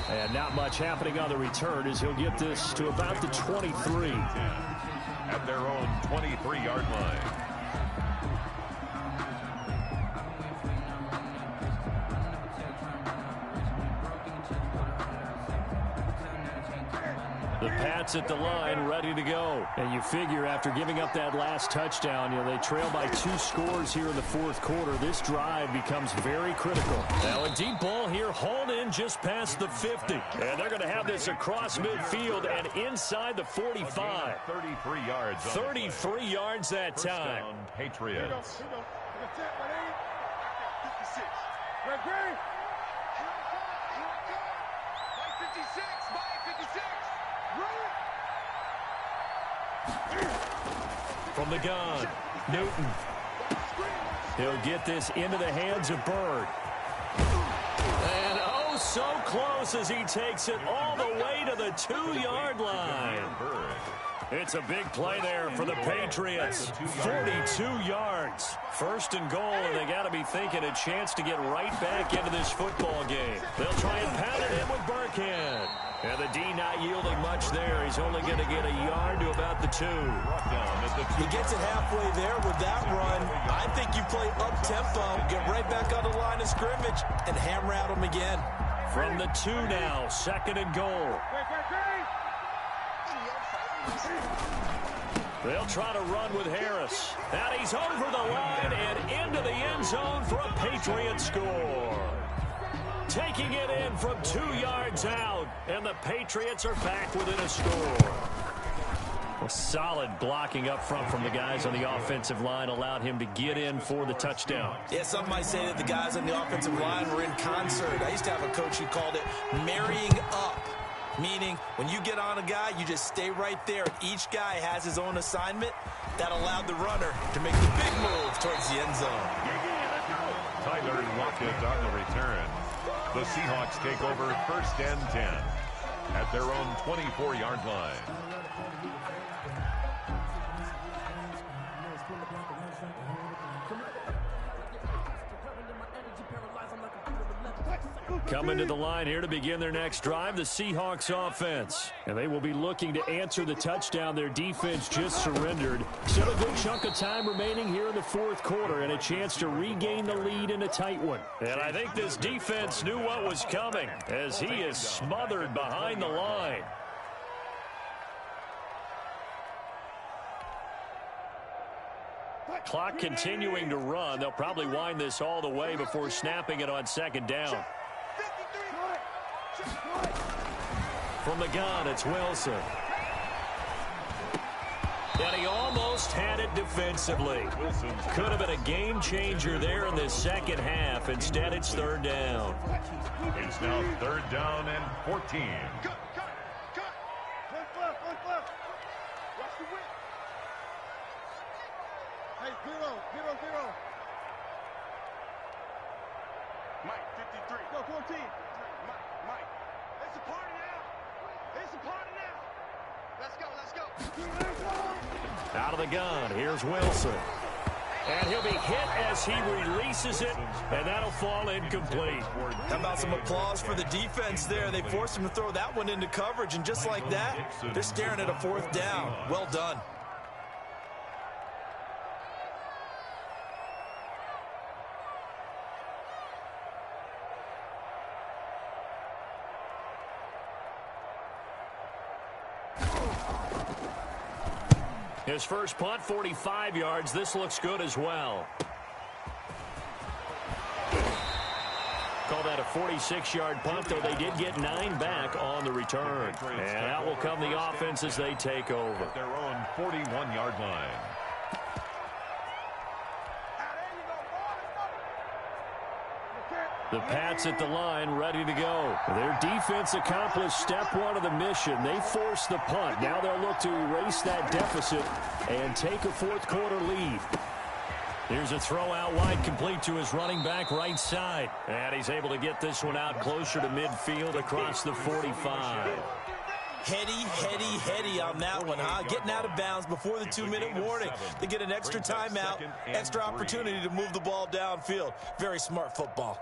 And not much happening on the return as he'll get this to about the 23. At their own 23-yard line. The Pats at the line, ready to go. And you figure after giving up that last touchdown, they trail by 2 scores here in the fourth quarter. This drive becomes very critical. Now a deep ball here, hauled in just past the 50. And they're going to have this across midfield and inside the 45. 33 yards. 33 yards that First time. down, Patriots. From the gun, Newton. He'll get this into the hands of Bird. And oh, so close as he takes it all the way to the 2-yard line. It's a big play there for the Patriots. 42 yards. First and goal, and they got to be thinking a chance to get right back into this football game. They'll try and pound it in with Burkhead. And the D not yielding much there. He's only going to get a yard to about the 2. He gets it halfway there with that run. I think you play up-tempo, get right back on the line of scrimmage, and hammer at him again. From the 2 now, second and goal. They'll try to run with Harris. And he's over the line and into the end zone for a Patriot score. Taking it in from 2 yards out, and the Patriots are back within a score. A solid blocking up front from the guys on the offensive line allowed him to get in for the touchdown. Yeah, some might say that the guys on the offensive line were in concert. I used to have a coach who called it marrying up, meaning when you get on a guy, you just stay right there. Each guy has his own assignment. That allowed the runner to make the big move towards the end zone. Tyler Lockett on the return. The Seahawks take over first and 10 at their own 24-yard line. Coming to the line here to begin their next drive, the Seahawks offense. And they will be looking to answer the touchdown their defense just surrendered. Still a good chunk of time remaining here in the fourth quarter and a chance to regain the lead in a tight one. And I think this defense knew what was coming as he is smothered behind the line. Clock continuing to run. They'll probably wind this all the way before snapping it on second down. From the gun, it's Wilson. And he almost had it defensively. Could have been a game changer there in this second half. Instead, it's third down. It's now third down and 14. Mike, 53. Go, 14. Mike. It's a party now. It's a party now. Let's go, let's go. Out of the gun, here's Wilson. And he'll be hit as he releases it, and that'll fall incomplete. How about some applause for the defense there? They forced him to throw that one into coverage, and just like that, they're staring at a fourth down. Well done. His first punt, 45 yards. This looks good as well. Call that a 46-yard punt, though they did get 9 back on the return. And out will come the offense as they take over. At their own 41-yard line. The Pats at the line, ready to go. Their defense accomplished step 1 of the mission. They forced the punt. Now they'll look to erase that deficit and take a fourth quarter lead. Here's a throw out wide, complete to his running back right side. And he's able to get this one out closer to midfield across the 45. Heady on that one, huh? Getting out of bounds before the 2-minute warning. They get an extra timeout, extra opportunity to move the ball downfield. Very smart football.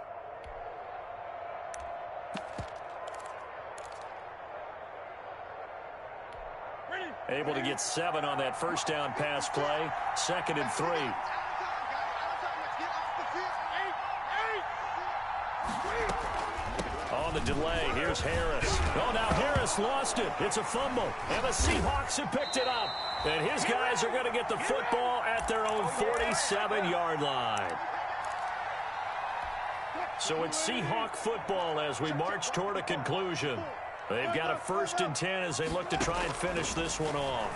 Able to get 7 on that first down pass play. 2nd and 3. On the delay. Here's Harris. Oh, now Harris lost it. It's a fumble. And the Seahawks have picked it up. And his guys are going to get the football at their own 47-yard line. So it's Seahawk football as we march toward a conclusion. They've got a 1st and 10 as they look to try and finish this one off.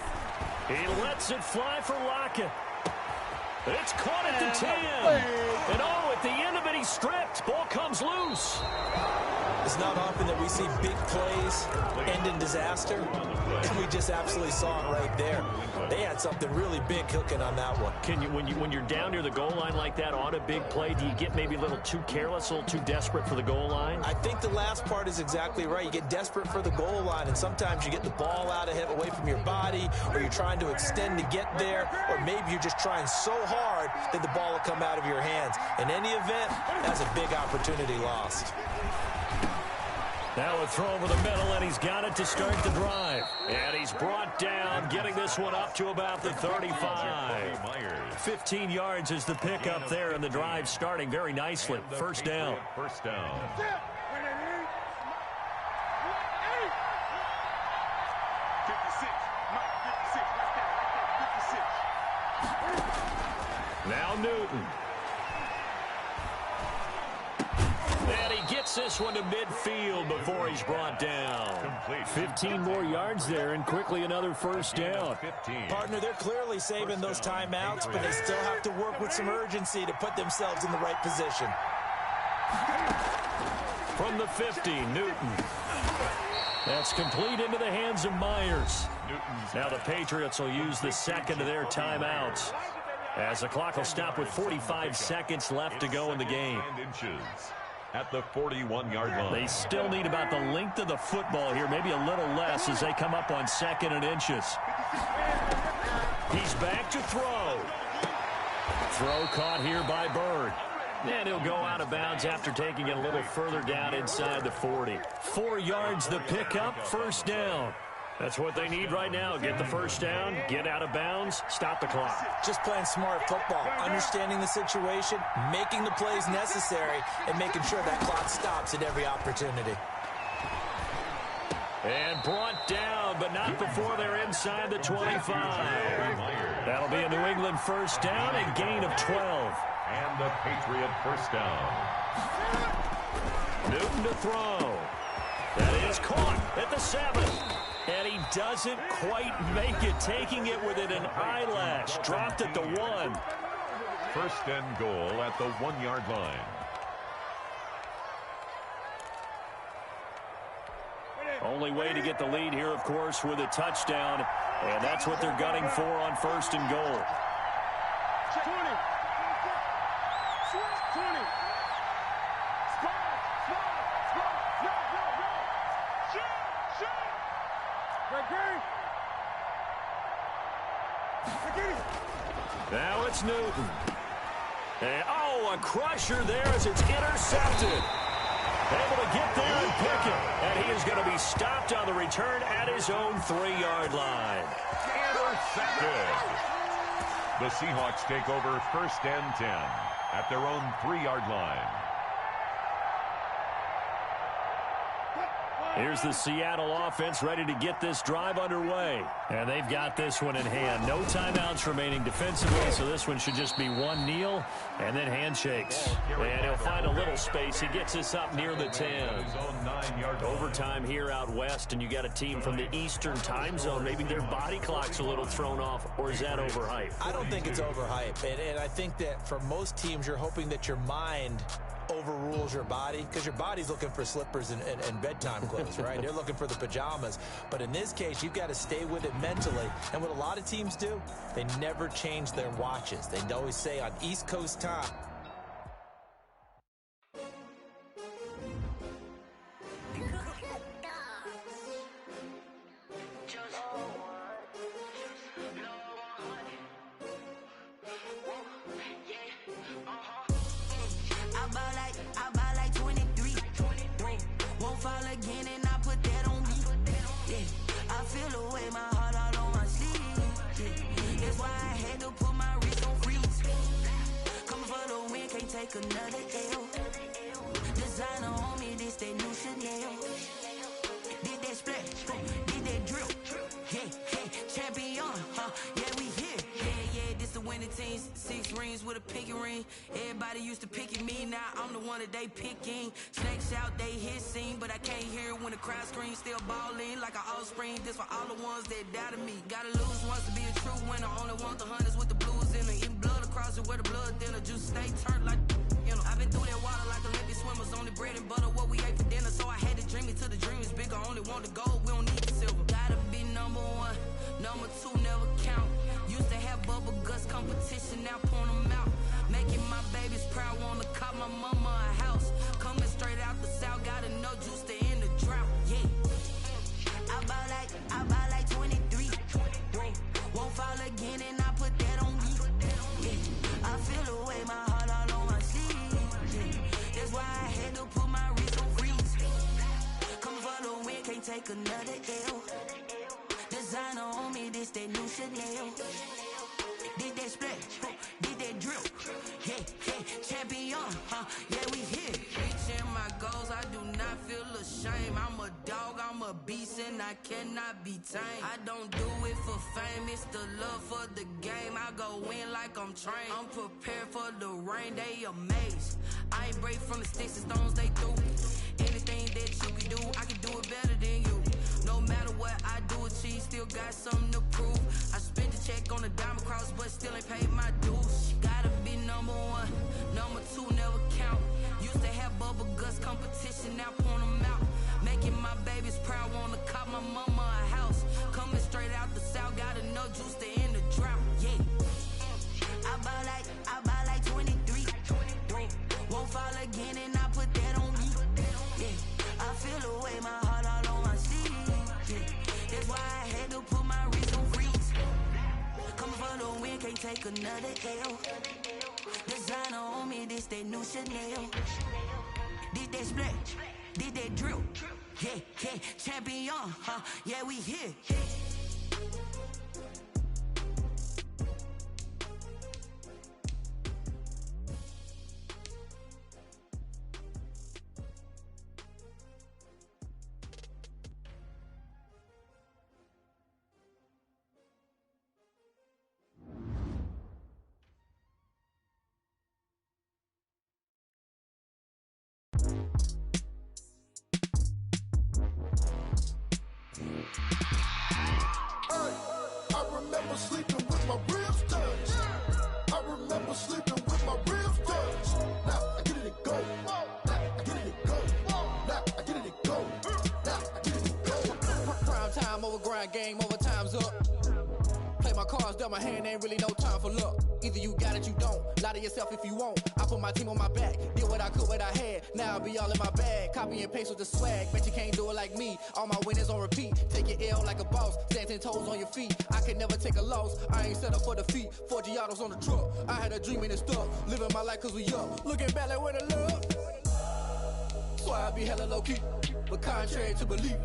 He lets it fly for Lockett. It's caught at the 10. And oh, at the end of it, he's stripped. Ball comes loose. It's not often that we see big plays end in disaster, and we just absolutely saw it right there. They had something really big cooking on that one. Can you, when you're down near the goal line like that on a big play, do you get maybe a little too careless, a little too desperate for the goal line? I think the last part is exactly right. You get desperate for the goal line, and sometimes you get the ball out of it, away from your body, or you're trying to extend to get there, or maybe you're just trying so hard that the ball will come out of your hands. In any event, that's a big opportunity lost. Now a throw over the middle, and he's got it to start the drive. And he's brought down, getting this one up to about the 35. 15 yards is the pickup there, and the drive starting very nicely. First down. First down. Now Newton. And he gets this one to midfield before he's brought down. 15 more yards there, and quickly another first down. Partner, they're clearly saving those timeouts, but they still have to work with some urgency to put themselves in the right position. From the 50, Newton. That's complete into the hands of Myers. Now the Patriots will use the second of their timeouts, as the clock will stop with 45 seconds left to go in the game. At the 41-yard line. They still need about the length of the football here, maybe a little less as they come up on 2nd and inches. He's back to throw. Throw caught here by Bird. And he'll go out of bounds after taking it a little further down inside the 40. 4 yards the pickup, first down. That's what they need right now. Get the first down, get out of bounds, stop the clock. Just playing smart football, understanding the situation, making the plays necessary, and making sure that clock stops at every opportunity. And brought down, but not before they're inside the 25. That'll be a New England first down and gain of 12. And the Patriot first down. Newton to throw. That is caught at the 7. And he doesn't quite make it, taking it within an eyelash. Dropped at the 1. First and goal at the 1-yard line. Only way to get the lead here, of course, with a touchdown. And that's what they're gunning for on first and goal. 20. Now it's Newton. And, oh, a crusher there as it's intercepted. Able to get there and pick it. And he is going to be stopped on the return at his own 3-yard line. Intercepted. The Seahawks take over first and 10 at their own 3-yard line. Here's the Seattle offense ready to get this drive underway. And they've got this one in hand. No timeouts remaining defensively, so this one should just be one kneel and then handshakes. And he'll find a little space. He gets this up near the 10. Overtime here out west, and you got a team from the Eastern time zone. Maybe their body clock's a little thrown off, or is that overhyped? I don't think it's overhyped. And I think that for most teams, you're hoping that your mind overrules your body, because your body's looking for slippers and bedtime clothes, right? They're looking for the pajamas. But in this case, you've got to stay with it mentally. And what a lot of teams do, they never change their watches. They always say on East Coast time. Another L. Designer on me, this that new Chanel. ballin'. Everybody used to pick at me, now I'm the one that they picking. Snakes out, they hissing, but I can't hear when the crowd screams. Still ballin' like an offspring. This for all the ones that doubted me. Gotta lose once to be a true winner. Only want the hunters with the blues in it. Eating blood across it where the blood thinner. Juice stay turned like, you know. I've been through that water like Olympic swimmers. Only bread and butter, what we ate for dinner. So I had to dream it till the dream is bigger. Only want the gold, we don't need the silver. Gotta be number one, number two never count. Used to have bubble guts competition, now point them out. Making my babies proud, wanna cop my mama a house. Coming straight out the south, got enough juice to end the drought. Yeah, I buy like 23. Won't fall again, and I put that on me. Yeah, I feel the way, my heart all on my sleeve. Yeah, that's why I had to put my wrist on freeze. Come for the win, can't take another L. Designer on me, this that new Chanel. Did that split, did that drill. Yeah, champion, yeah, we here. Reaching my goals, I do not feel ashamed. I'm a dog, I'm a beast, and I cannot be tamed. I don't do it for fame, it's the love for the game. I go in like I'm trained. I'm prepared for the rain, they amazed. I ain't break from the sticks and stones they threw. Anything that you can do, I can do it better than you. No matter what I do, achieve, still got something to prove. I spent the check on the diamond cross, but still ain't paid my dues. Gotta be number one, number two never count. Used to have bubble guts competition, now point them out. Making my babies proud, wanna cop my mama a house. Coming straight out the south, got enough juice to end the drought. Yeah, I buy like 23. Won't fall again, and I put that on me. Yeah, I feel the way, my heart all on my sleeve. Yeah, that's why I had to put my wrist on freeze. Coming for the win, can't take another L. Designer on me, this that new Chanel. Did that split, did that drill. Yeah, champion, yeah, we here. Sleeping with my ribs touched. I remember sleeping with my ribs touched. Now I get it to go. Now I get it to go. Now I get it to go. Now I get it to go. Prime time over grind game, over time's up. Play my cards, dealt my hand, ain't really no time for luck. Either you got it, you don't. Lie to yourself if you won't. I put my team on my back, did what I could, what I had. Now I'll be all in my bag. Copy and paste with the swag. Bet you can't do it like me. All my winners on repeat. Take your L like a boss. Stand 10 toes on your feet. I can never take a loss. I ain't set up for defeat. 4 Giottos on the truck. I had a dream and it stuck. Living my life cause we up. Looking back like where the love. So I be hella low key. But contrary to belief,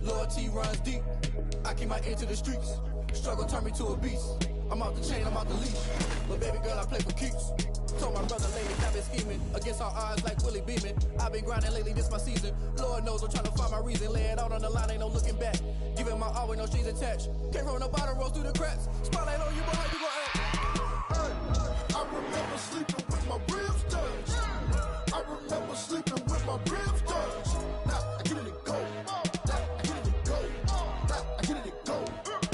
loyalty runs deep. I keep my ear to the streets. Struggle turned me to a beast. I'm out the chain, I'm out the leash. But baby girl, I play for keeps. Told my brother lately, I've been scheming against all odds like Willie Beeman. I've been grinding lately, this my season. Lord knows I'm trying to find my reason. Lay it out on the line, ain't no looking back. Giving my all with no strings attached. Came from the bottom, rose through the cracks. Spotlight on you, but how you gon' act? Hey, I remember sleeping with my ribs touched. I remember sleeping with my ribs touched. Now I get it to go. Now I get it to go. Now I get it to go.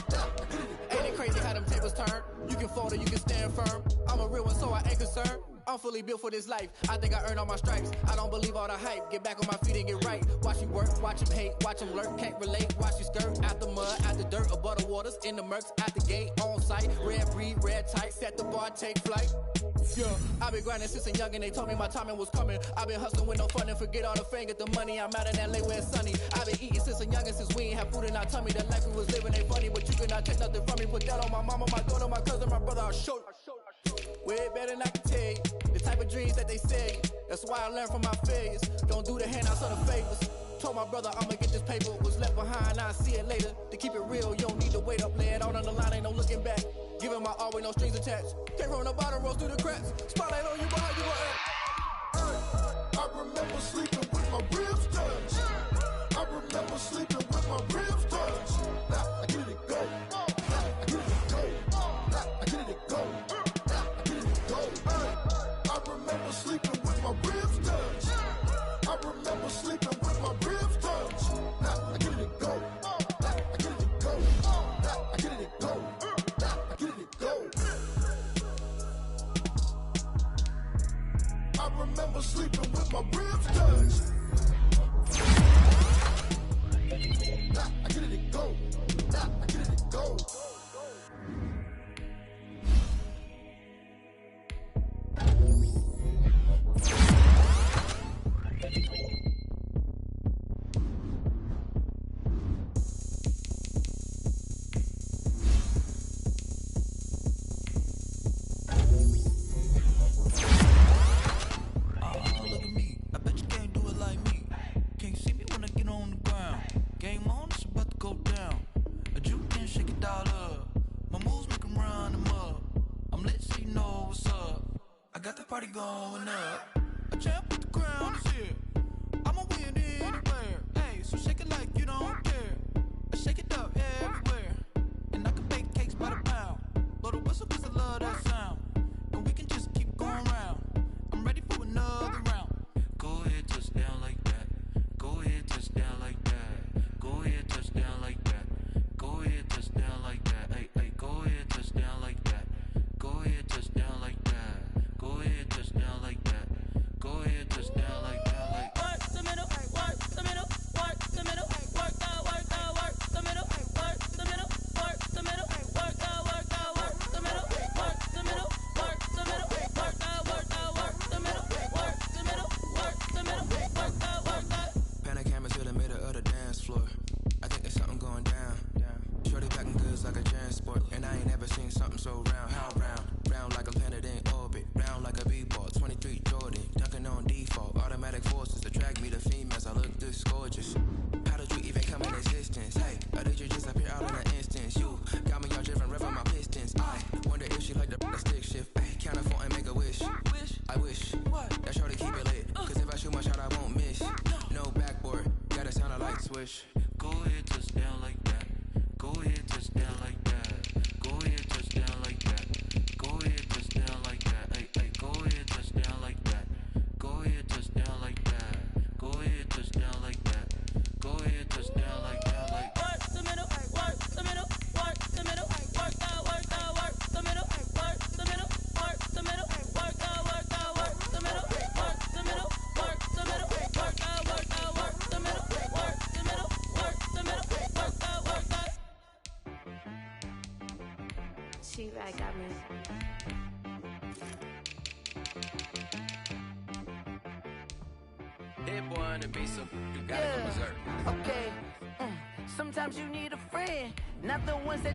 Now I get it to go. Ain't it crazy how them tables turn? You can fold or you can stand firm. I'm a real one, so I ain't concerned. I'm fully built for this life. I think I earned all my stripes. I don't believe all the hype. Get back on my feet and get right. Watch you work, watch him hate, watch him lurk. Can't relate, watch you skirt. Out the mud, out the dirt, above the waters, in the murks, out the gate, on site. Red breed, red tight, set the bar, take flight. Yeah, I've been grinding since a young and they told me my timing was coming. I've been hustling with no fun and forget all the fame, get the money. I'm out in LA where it's sunny. I've been eating since a young and since we ain't have food in our tummy. The life we was living ain't funny, but you cannot take nothing from me. Put that on my mama, my daughter, my cousin, my brother, I'll show you. Way better than I can tell you. The type of dreams that they say. That's why I learned from my failures. Don't do the handouts or the favors. Told my brother I'ma get this paper. Was left behind, I'll see it later. To keep it real, you don't need to wait up. Lay it out on the line, ain't no looking back. Giving my all with no strings attached. Came from the bottom, rose through the cracks. Spotlight on you, but how you gon' act? I remember sleeping with my ribs touched. I remember sleeping with my ribs touched. Now I get it to go. Now I get it to go. Now I get it to go. Now I get it to go. party going up. A champ with the crown is here. I'ma win anywhere. Hey, so shake it like you don't care. I shake it up everywhere. And I can bake cakes by the pound. Blow the whistle 'cause I love that sound. And we can just keep going round. I'm ready for another round. Go ahead, touch down like that. Go ahead, touch down like that. Go ahead, touch down like that. Go ahead, touch down like that. Hey, hey, go ahead, touch down like that. Go ahead, touch down like that. Go ahead, touch down like that. Go ahead, touch down like that. Like work the middle, work the middle, work the middle, work the middle, work the middle, work the middle, work the middle, work the middle, work the middle, work the middle, work the middle, work the middle, work the. Pan a camera to the middle of the dance floor. I think there's something going down. Shorty packing goods like a transport, and I ain't never seen something so round. How round? Round like a planet in orbit, round like a b-ball. 23 Jordan, dunking on default. Automatic forces attract me to females. I look this gorgeous. How did you even come in existence? Hey, or did you just appear out in an instance? You got me all driven, revving my pistons. I wonder if she like the stick shift. Hey, count a phone and make a wish. I wish that shorty keep it lit. 'Cause if I shoot my shot, I won't miss. No backboard, gotta sound a light switch. Go ahead, touch down like that. Go ahead, touch down like that. Go ahead, touch down like that. Go ahead, touch down like that. Hey, hey, go ahead, touch down like that. Go ahead, touch down like that. Go ahead, touch down like that. Go ahead, touch down like that. Like work the middle, work the middle, work the middle, work the middle, work the middle, work the middle, work the middle, work the middle, work the middle, work the middle, work the middle, work the middle, work the middle, work the middle, work the. She right got me. That boy on the beat, so you gotta go berserk. Okay. Sometimes you need a friend, not the ones that